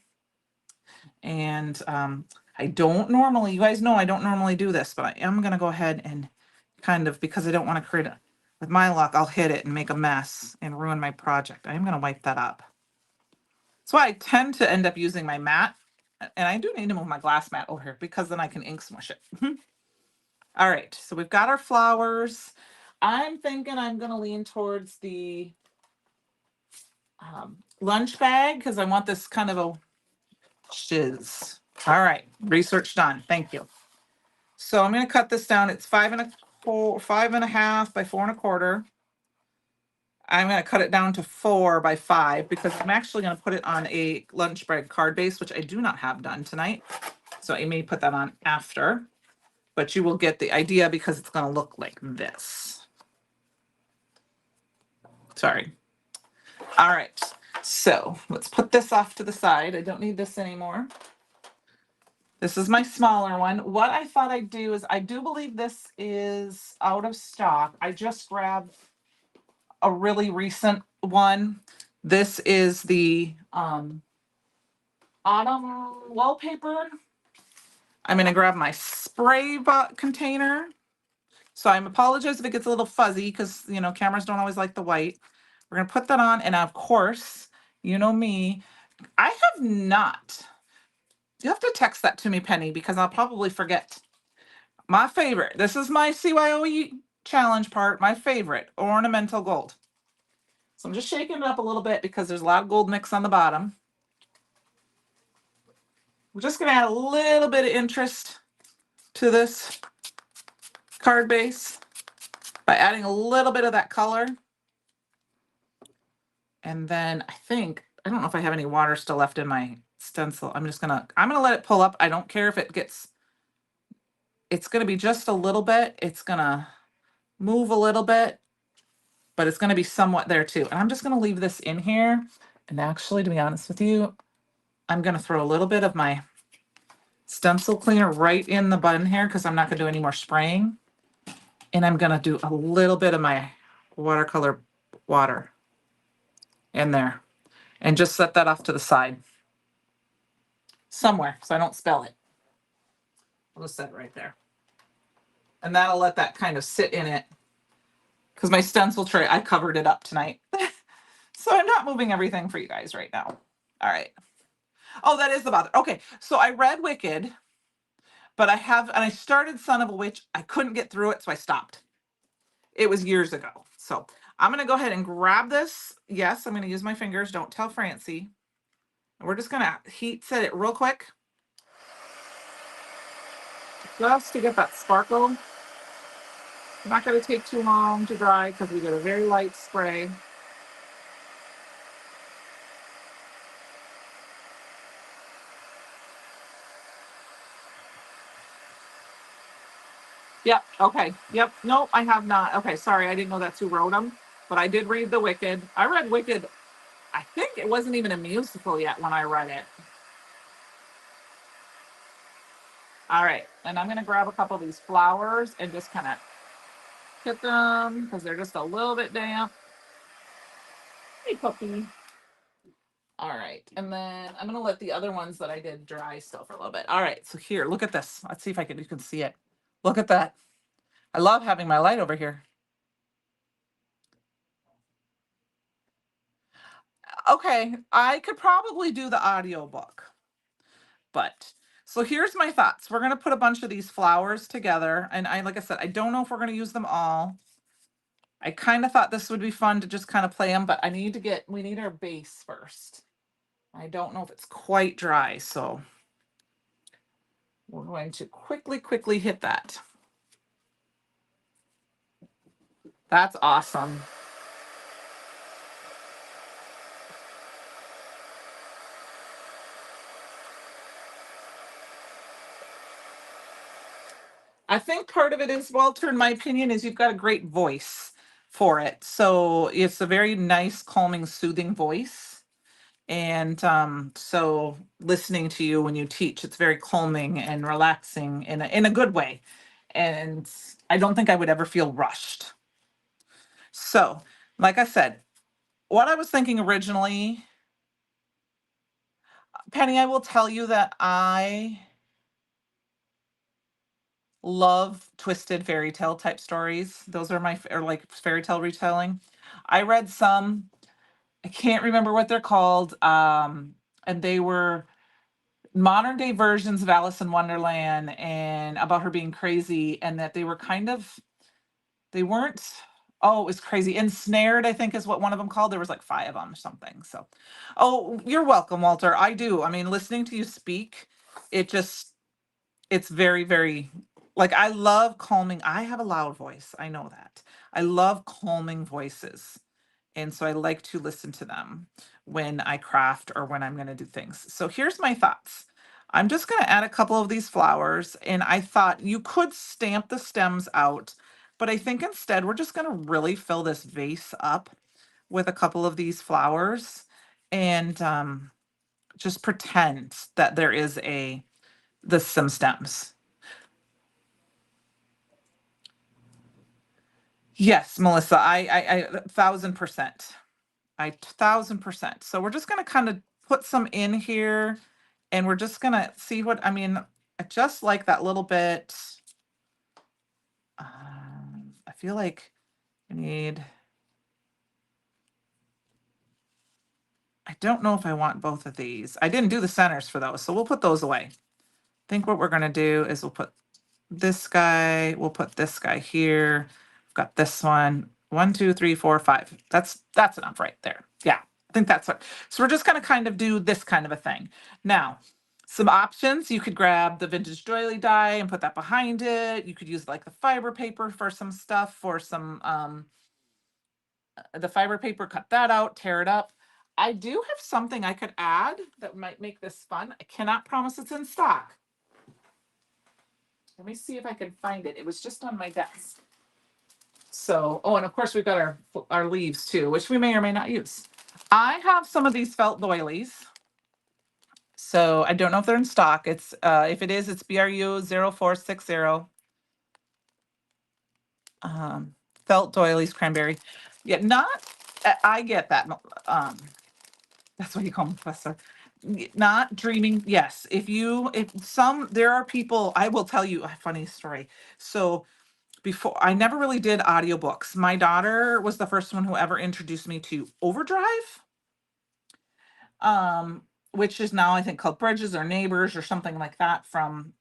And I don't normally, you guys know I don't normally do this, but I am going to go ahead and kind of, because I don't want to create a, with my luck, I'll hit it and make a mess and ruin my project. I'm going to wipe that up. That's why I tend to end up using my mat. And I do need to move my glass mat over here because then I can ink smush it. All right, so we've got our flowers. I'm thinking I'm going to lean towards the lunch bag because I want this kind of a shiz. All right, research done. Thank you. So I'm going to cut this down. It's 5.25 by 4.25. I'm going to cut it down to 4 by 5 because I'm actually going to put it on a lunch bread card base, which I do not have done tonight. So I may put that on after, but you will get the idea because it's going to look like this. Sorry. All right. So let's put this off to the side. I don't need this anymore. This is my smaller one. What I thought I'd do is I do believe this is out of stock. I just grabbed a really recent one. This is the autumn wallpaper. I'm going to grab my spray container. So I apologize if it gets a little fuzzy because, you know, cameras don't always like the white. We're going to put that on. And of course, you know me, I have not. You have to text that to me, Penny, because I'll probably forget. My favorite. This is my CYOE challenge part. My favorite, ornamental gold. So I'm just shaking it up a little bit because there's a lot of gold mix on the bottom. We're just going to add a little bit of interest to this card base by adding a little bit of that color. And then I don't know if I have any water still left in my stencil. I'm gonna let it pull up. I don't care if it's gonna be just a little bit. It's gonna move a little bit, but it's gonna be somewhat there too. And I'm just gonna leave this in here. And actually, to be honest with you, I'm gonna throw a little bit of my stencil cleaner right in the button here because I'm not gonna do any more spraying. And I'm gonna do a little bit of my watercolor water in there and just set that off to the side somewhere so I don't spill it. I'll just set it right there. And that'll let that kind of sit in it because my stencil tray, I covered it up tonight. So I'm not moving everything for you guys right now. All right. Oh, that is the bother. Okay. So I read Wicked, but I started Son of a Witch. I couldn't get through it, so I stopped. It was years ago. So I'm going to go ahead and grab this. Yes, I'm going to use my fingers. Don't tell Francie. And we're just going to heat set it real quick. Just to get that sparkle. It's not going to take too long to dry because we did a very light spray. Yep. Okay. Yep. Nope, I have not. Okay. Sorry. I didn't know that's who wrote them, but I did read The Wicked. I read Wicked. I think it wasn't even a musical yet when I read it. All right. And I'm going to grab a couple of these flowers and just kind of hit them because they're just a little bit damp. Hey, puppy. All right. And then I'm going to let the other ones that I did dry still for a little bit. All right. So here, look at this. Let's see if you can see it. Look at that. I love having my light over here. Okay. I could probably do the audio book. But so here's my thoughts. We're going to put a bunch of these flowers together. And like I said, I don't know if we're going to use them all. I kind of thought this would be fun to just kind of play them, but we need our base first. I don't know if it's quite dry, so we're going to quickly hit that. That's awesome. I think part of it is, Walter, in my opinion, is you've got a great voice for it. So it's a very nice, calming, soothing voice. And so listening to you when you teach, it's very calming and relaxing in a good way. And I don't think I would ever feel rushed. So, like I said, what I was thinking originally, Penny, I will tell you that I love twisted fairy tale type stories. Those are or like fairy tale retelling. I read some, I can't remember what they're called. And they were modern day versions of Alice in Wonderland and about her being crazy, and that they weren't, oh, it was crazy. Ensnared, I think is what one of them called. There was like 5 of them or something. So, oh, you're welcome, Walter. I do. I mean, listening to you speak, it's very, very, like, I love calming. I have a loud voice. I know that. I love calming voices. And so I like to listen to them when I craft or when I'm going to do things. So here's my thoughts. I'm just going to add a couple of these flowers. And I thought you could stamp the stems out, but I think instead we're just going to really fill this vase up with a couple of these flowers and just pretend that there is some stems. Yes, Melissa, I 1000%. I 1000%. So we're just gonna kind of put some in here, and we're just gonna see what, I mean, I just like that little bit. I feel like we need, I don't know if I want both of these. I didn't do the centers for those, so we'll put those away. I think what we're gonna do is we'll put this guy, we'll put this guy here. We've got this one. 1, 2, 3, 4, 5. That's enough right there. Yeah, I think that's what. So we're just gonna kind of do this kind of a thing. Now, some options. You could grab the vintage doily die and put that behind it. You could use like the fiber paper for some stuff, for some the fiber paper, cut that out, tear it up. I do have something I could add that might make this fun. I cannot promise it's in stock. Let me see if I can find it. It was just on my desk. So, oh, and of course we've got our leaves too, which we may or may not use. I have some of these felt doilies. So I don't know if they're in stock. It's if it is, it's BRU 0460. Felt doilies, cranberry. Yeah, not I get that. That's what you call them, Professor. Not dreaming. Yes, if some, there are people. I will tell you a funny story. So before, I never really did audiobooks. My daughter was the first one who ever introduced me to Overdrive, um, which is now I think called Bridges or Neighbors or something like that from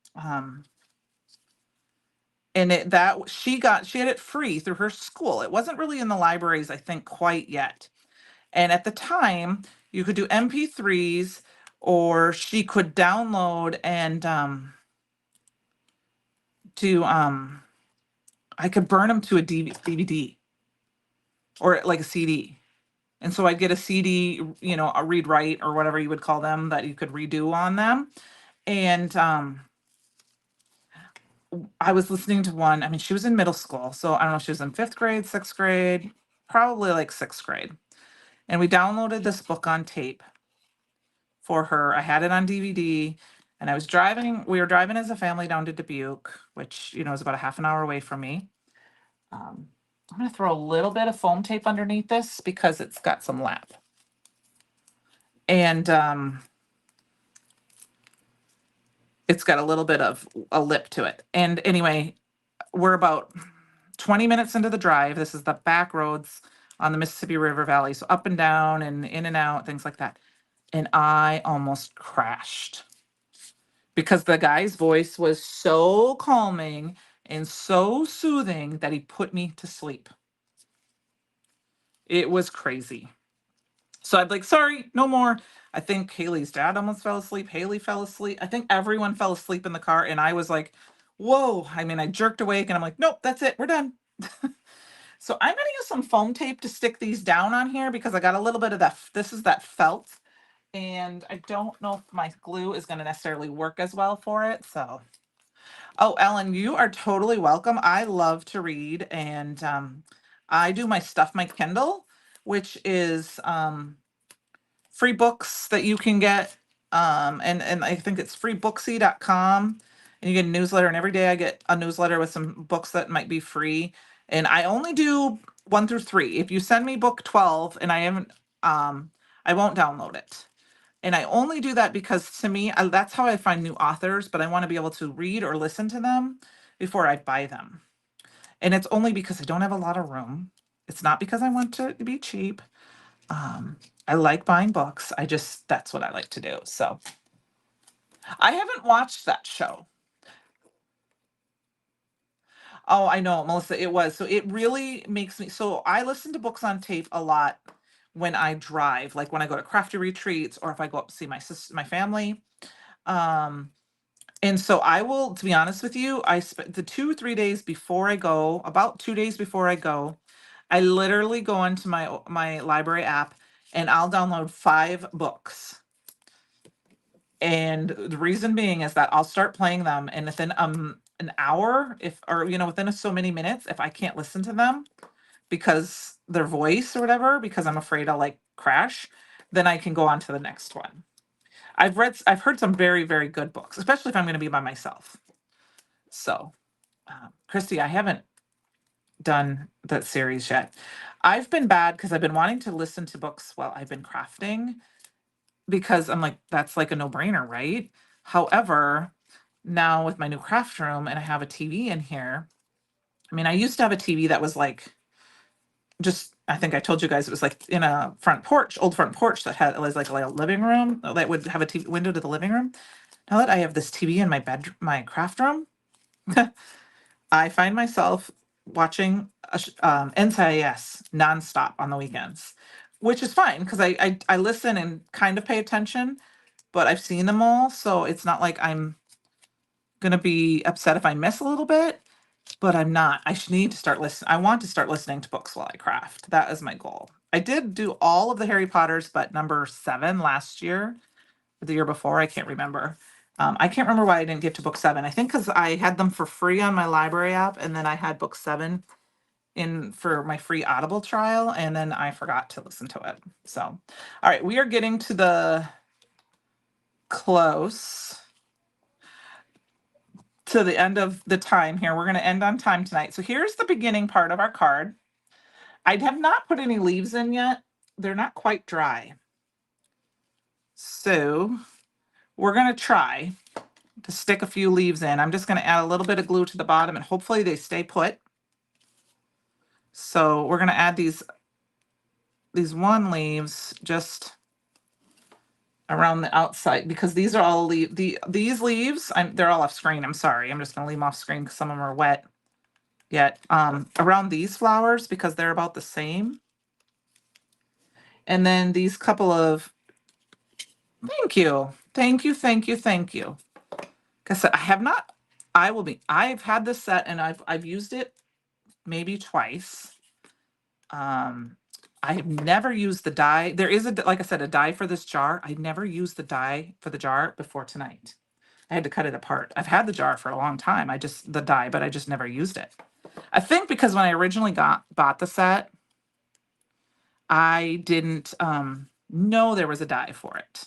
and it that she had it free through her school. It wasn't really in the libraries, I think, quite yet. And at the time, you could do MP3s, or she could download and do I could burn them to a DVD or like a CD. And so I'd get a CD, a read write or whatever you would call them, that you could redo on them. And I was listening to one. I mean, she was in middle school, so I don't know if she was in 5th grade, 6th grade, probably like 6th grade. And we downloaded this book on tape for her. I had it on DVD, and we were driving as a family down to Dubuque, which, is about a half an hour away from me. I'm going to throw a little bit of foam tape underneath this because it's got some lap. And it's got a little bit of a lip to it. And anyway, we're about 20 minutes into the drive. This is the back roads on the Mississippi River Valley. So up and down and in and out, things like that. And I almost crashed because the guy's voice was so calming and so soothing that he put me to sleep. It was crazy. So I'd like, sorry, no more. I think Haley's dad almost fell asleep. Haley fell asleep. I think everyone fell asleep in the car. And I was like, whoa. I mean, I jerked awake and I'm like, nope, that's it. We're done. So I'm going to use some foam tape to stick these down on here because I got a little bit of that. This is that felt. And I don't know if my glue is going to necessarily work as well for it. So, oh, Ellen, you are totally welcome. I love to read, and I do my Stuff My Kindle, which is free books that you can get. And I think it's freebooksy.com. And you get a newsletter, and every day I get a newsletter with some books that might be free. And I only do 1 through 3. If you send me book 12 and I haven't, I won't download it. And I only do that because to me, that's how I find new authors, but I want to be able to read or listen to them before I buy them. And it's only because I don't have a lot of room. It's not because I want to be cheap. I like buying books. That's what I like to do. So I haven't watched that show. Oh, I know, Melissa, it was. So it really makes me, so I listen to books on tape a lot when I drive, like when I go to crafty retreats or if I go up to see my family. Um, And so I will, to be honest with you, I spent the 2, 3 days before I go, about 2 days before I go, I literally go into my library app and I'll download 5 books. And the reason being is that I'll start playing them, and within an hour, within so many minutes, if I can't listen to them because their voice or whatever, because I'm afraid I'll like crash, then I can go on to the next one. I've heard some very, very good books, especially if I'm going to be by myself. So, Christy, I haven't. done that series yet. I've been bad because I've been wanting to listen to books while I've been crafting because I'm like, that's like a no-brainer, right? However, now with my new craft room and I have a TV in here, I mean, I used to have a TV that was like just, I think I told you guys it was like in a front porch, old front porch that had, it was like a living room that would have a TV window to the living room. Now that I have this TV in my bedroom, my craft room, I find myself watching NCIS nonstop on the weekends, which is fine because I listen and kind of pay attention, but I've seen them all, so it's not like I'm gonna be upset if I miss a little bit, but I'm not. I should need to start listening. I want to start listening to books while I craft. That is my goal. I did do all of the Harry Potters, but number 7 last year, or the year before, I can't remember. I can't remember why I didn't get to book 7. I think because I had them for free on my library app, and then I had book 7 in for my free Audible trial, and then I forgot to listen to it. So, all right, we are getting to the close to the end of the time here. We're going to end on time tonight. So here's the beginning part of our card. I have not put any leaves in yet. They're not quite dry. So we're going to try to stick a few leaves in. I'm just going to add a little bit of glue to the bottom and hopefully they stay put. So we're going to add these one leaves just around the outside because these are all these leaves, they're all off screen. I'm sorry. I'm just going to leave them off screen because some of them are wet yet. Around these flowers because they're about the same. And then these couple of, thank you. Thank you, thank you, thank you. Because I have not, I've had this set and I've used it maybe twice. I have never used the die. There is like I said, a die for this jar. I never used the die for the jar before tonight. I had to cut it apart. I've had the jar for a long time. The die, but I just never used it. I think because when I originally bought the set, I didn't know there was a die for it.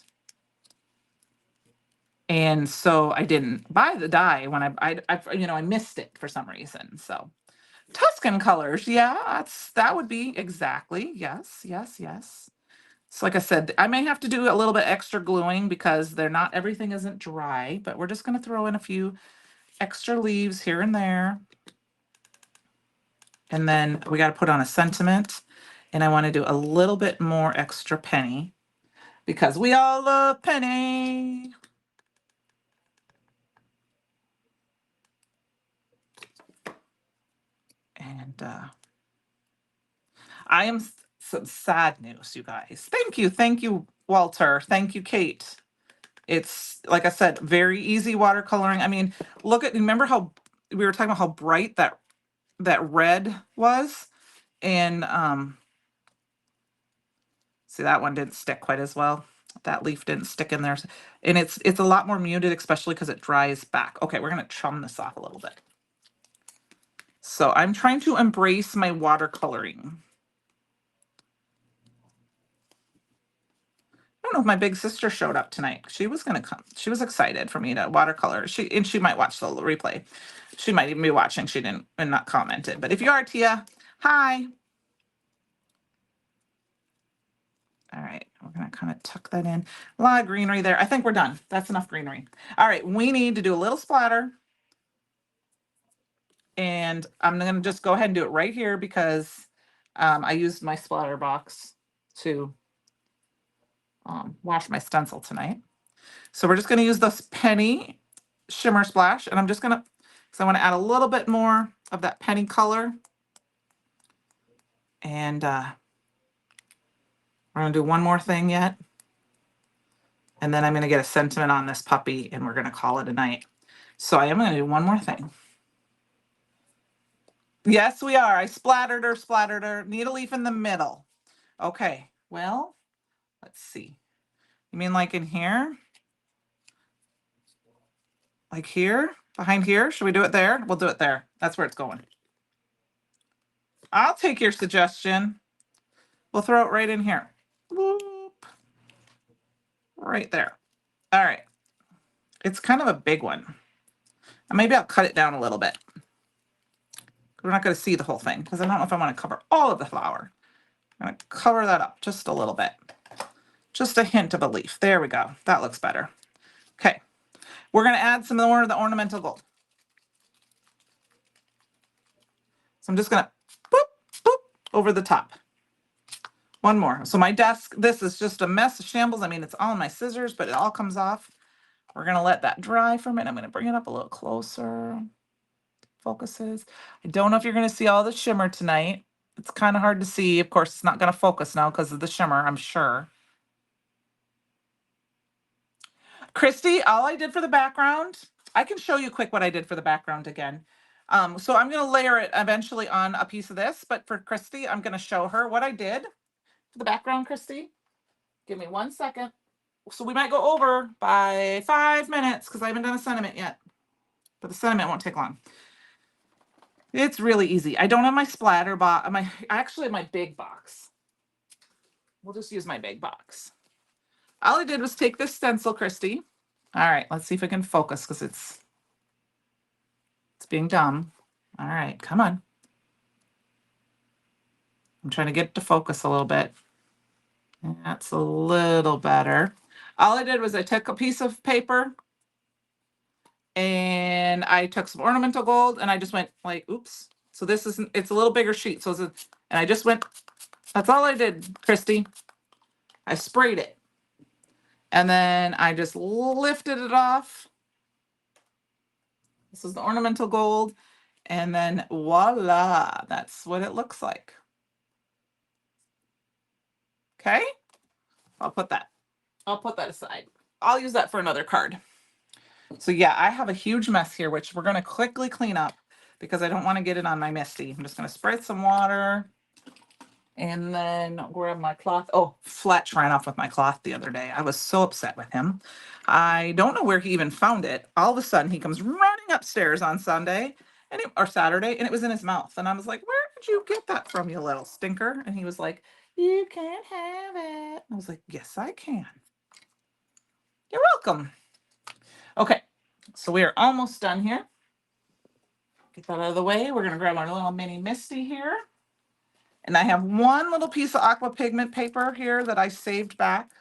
And so I didn't buy the die when I missed it for some reason. So Tuscan colors, yeah, that would be exactly, yes, yes, yes. So like I said, I may have to do a little bit extra gluing because everything isn't dry, but we're just going to throw in a few extra leaves here and there. And then we got to put on a sentiment, and I want to do a little bit more extra penny because we all love penny. And I am some sad news, you guys. Thank you, Walter. Thank you, Kate. It's like I said, very easy watercoloring. I mean, remember how we were talking about how bright that red was, and see, that one didn't stick quite as well. That leaf didn't stick in there, and it's a lot more muted, especially because it dries back. Okay, we're gonna trim this off a little bit. So I'm trying to embrace my watercoloring. I don't know if my big sister showed up tonight. She was gonna come. She was excited for me to watercolor. She might watch the replay. She might even be watching. She didn't and not commented. But if you are, Tia, hi. All right, we're gonna kind of tuck that in. A lot of greenery there. I think we're done. That's enough greenery. All right, we need to do a little splatter. And I'm gonna just go ahead and do it right here because I used my splatter box to wash my stencil tonight. So we're just gonna use this penny shimmer splash, and I'm just gonna, because I want to add a little bit more of that penny color. And we're gonna do one more thing yet. And then I'm gonna get a sentiment on this puppy and we're gonna call it a night. So I am gonna do one more thing. Yes, we are. I splattered her. Need a leaf in the middle. Okay, well, let's see. You mean like in here? Like here? Behind here? Should we do it there? We'll do it there. That's where it's going. I'll take your suggestion. We'll throw it right in here. Whoop. Right there. All right. It's kind of a big one. Maybe I'll cut it down a little bit. we're not going to see the whole thing because I don't know if I want to cover all of the flower. I'm going to cover that up just a little bit. Just a hint of a leaf. There we go. That looks better. Okay. We're going to add some more of the ornamental gold. So I'm just going to boop, boop over the top. One more. So my desk, this is just a mess of shambles. I mean, it's all in my scissors, but it all comes off. We're going to let that dry for a minute. I'm going to bring it up a little closer. Focuses. I don't know if you're going to see all the shimmer tonight. It's kind of hard to see. Of course, it's not going to focus now because of the shimmer, I'm sure. Christy, all I did for the background, I can show you quick what I did for the background again. So I'm going to layer it eventually on a piece of this, but for Christy, I'm going to show her what I did for the background, Christy. Give me 1 second. So we might go over by 5 minutes because I haven't done a sentiment yet, but the sentiment won't take long. It's really easy. I don't have my splatter box. Actually my big box. We'll just use my big box. All I did was take this stencil, Christy. All right, let's see if I can focus because it's being dumb. All right, come on. I'm trying to get it to focus a little bit. That's a little better. All I did was I took a piece of paper and I took some ornamental gold and I just went like, oops. So this isn't, it's a little bigger sheet. So and I just went, that's all I did, Christy. I sprayed it. And then I just lifted it off. This is the ornamental gold. And then voila, that's what it looks like. Okay, I'll put that aside. I'll use that for another card. So yeah, I have a huge mess here, which we're going to quickly clean up because I don't want to get it on my Misty. I'm just going to spray some water and then grab my cloth. Oh, Fletch ran off with my cloth the other day. I was so upset with him. I don't know where he even found it. All of a sudden, he comes running upstairs on Sunday or Saturday, and it was in his mouth. And I was like, where did you get that from, you little stinker? And he was like, you can't have it. I was like, yes, I can. You're welcome. Okay, so we are almost done here. Get that out of the way. We're going to grab our little mini Misty here. And I have one little piece of aqua pigment paper here that I saved back.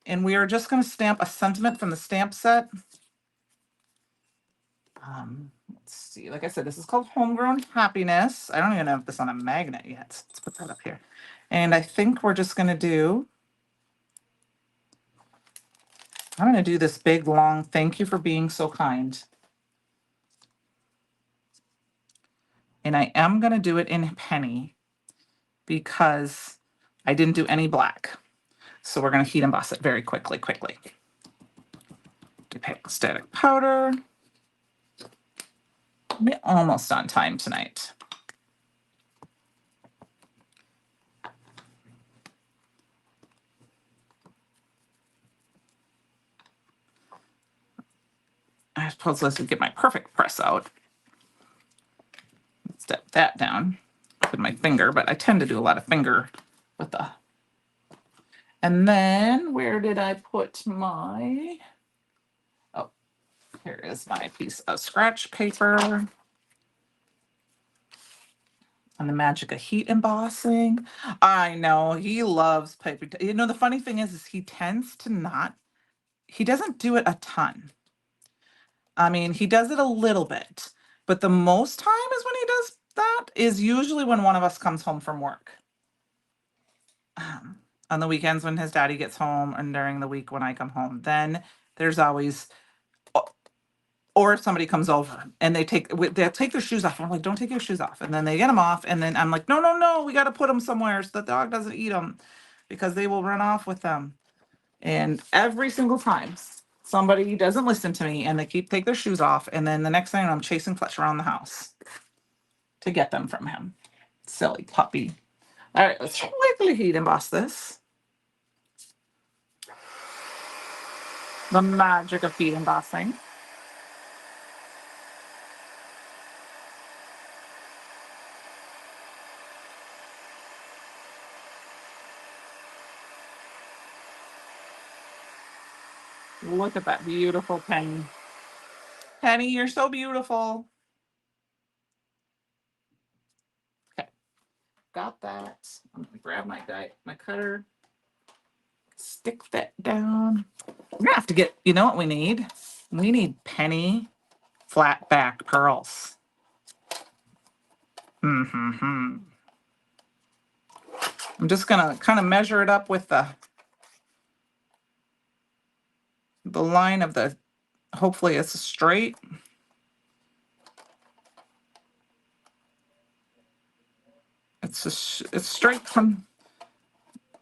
And we are just going to stamp a sentiment from the stamp set. Let's see. Like I said, this is called Homegrown Happiness. I don't even have this on a magnet yet. Let's put that up here. And I think we're just going to do, I'm going to do this big, long, thank you for being so kind. And I am going to do it in penny because I didn't do any black. So we're going to heat emboss it very quickly. Static powder. We're almost on time tonight. I suppose let's get my perfect press out. Step that down with my finger, but I tend to do a lot of finger with the. And then where did I put my, oh, here is my piece of scratch paper. And the magic of heat embossing. I know he loves paper. You know, the funny thing is he tends to not, he doesn't do it a ton. I mean, he does it a little bit, but the most time is when he does that is usually when one of us comes home from work. On the weekends when his daddy gets home and during the week when I come home, then there's always, or if somebody comes over and they'll take their shoes off. I'm like, don't take your shoes off. And then they get them off. And then I'm like, no, we got to put them somewhere so the dog doesn't eat them because they will run off with them. And every single time somebody doesn't listen to me and they take their shoes off. And then the next thing I'm chasing Fletch around the house to get them from him. Silly puppy. All right, let's quickly heat emboss this. The magic of heat embossing. Look at that beautiful Penny. Penny, you're so beautiful. got that. I'm gonna grab my cutter, stick that down. We're gonna have to get, you know what we need? We need penny flat back pearls. I'm just gonna kind of measure it up with the line of the, hopefully it's straight. It's straight from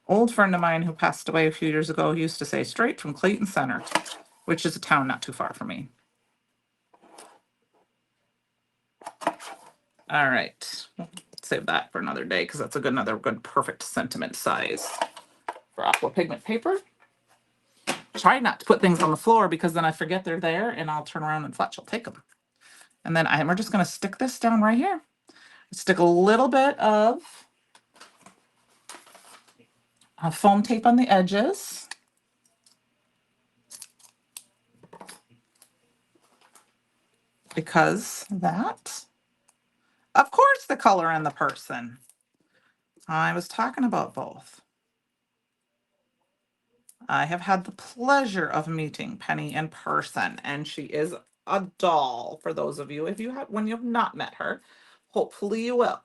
old friend of mine who passed away a few years ago. He used to say straight from Clayton Center, which is a town not too far from me. All right, save that for another day because that's another good perfect sentiment size for aqua pigment paper. Try not to put things on the floor because then I forget they're there and I'll turn around and Fletch will take them. And then we're just going to stick this down right here. Stick a little bit of foam tape on the edges. Because that, of course, the color and the person. I was talking about both. I have had the pleasure of meeting Penny in person, and she is a doll. For those of you, when you have not met her, hopefully you will.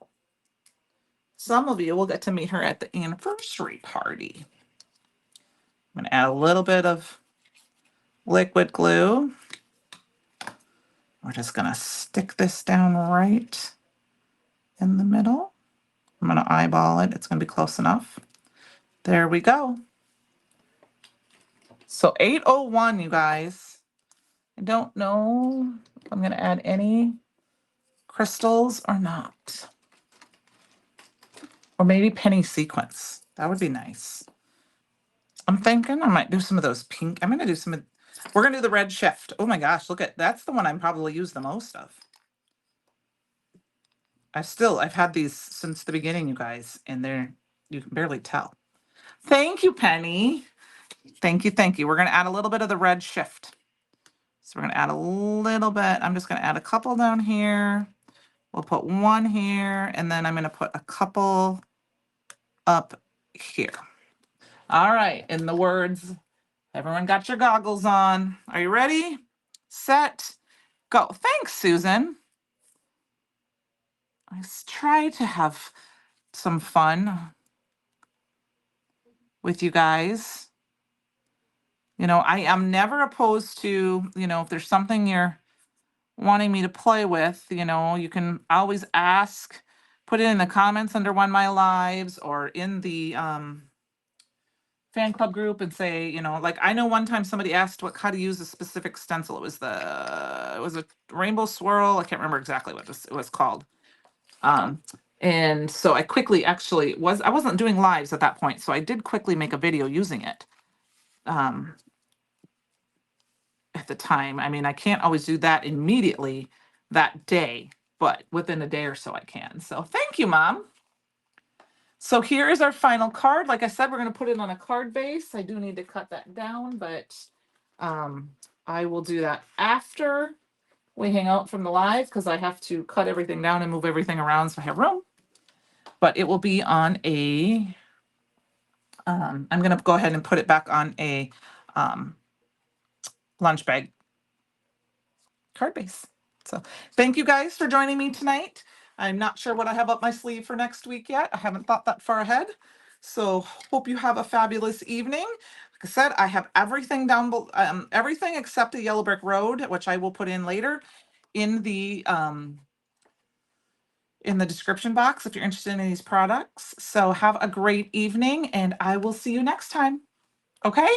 Some of you will get to meet her at the anniversary party. I'm going to add a little bit of liquid glue. We're just going to stick this down right in the middle. I'm going to eyeball it. It's going to be close enough. There we go. So 8:01, you guys. I don't know if I'm going to add any crystals or not. Or maybe penny sequins. That would be nice. I'm thinking I might do some of those pink. I'm going to do we're going to do the red shift. Oh my gosh, look at, that's the one I'm probably use the most of. I've had these since the beginning, you guys, and you can barely tell. Thank you, Penny. Thank you, thank you. We're going to add a little bit of the red shift. So we're going to add a little bit. I'm just going to add a couple down here. We'll put one here, and then I'm going to put a couple up here. All right, in the words, everyone got your goggles on. Are you ready? Set, go. Thanks, Susan. I try to have some fun with you guys. You know, I am never opposed to, if there's something you're wanting me to play with, you can always ask, put it in the comments under one of my lives or in the fan club group and say, like I know one time somebody asked how to use a specific stencil. It was a rainbow swirl. I can't remember exactly what it was called. And so I quickly I wasn't doing lives at that point. So I did quickly make a video using it. At the time. I mean, I can't always do that immediately that day, but within a day or so I can. So thank you, Mom. So here is our final card. Like I said, we're going to put it on a card base. I do need to cut that down, but I will do that after we hang out from the live because I have to cut everything down and move everything around so I have room. But it will be on a, I'm going to go ahead and put it back on a lunch bag card base. So thank you guys for joining me tonight. I'm not sure what I have up my sleeve for next week yet. I haven't thought that far ahead. So hope you have a fabulous evening. Like I said, I have everything down, everything except the Yellow Brick Road, which I will put in later in the description box if you're interested in these products. So have a great evening and I will see you next time. Okay?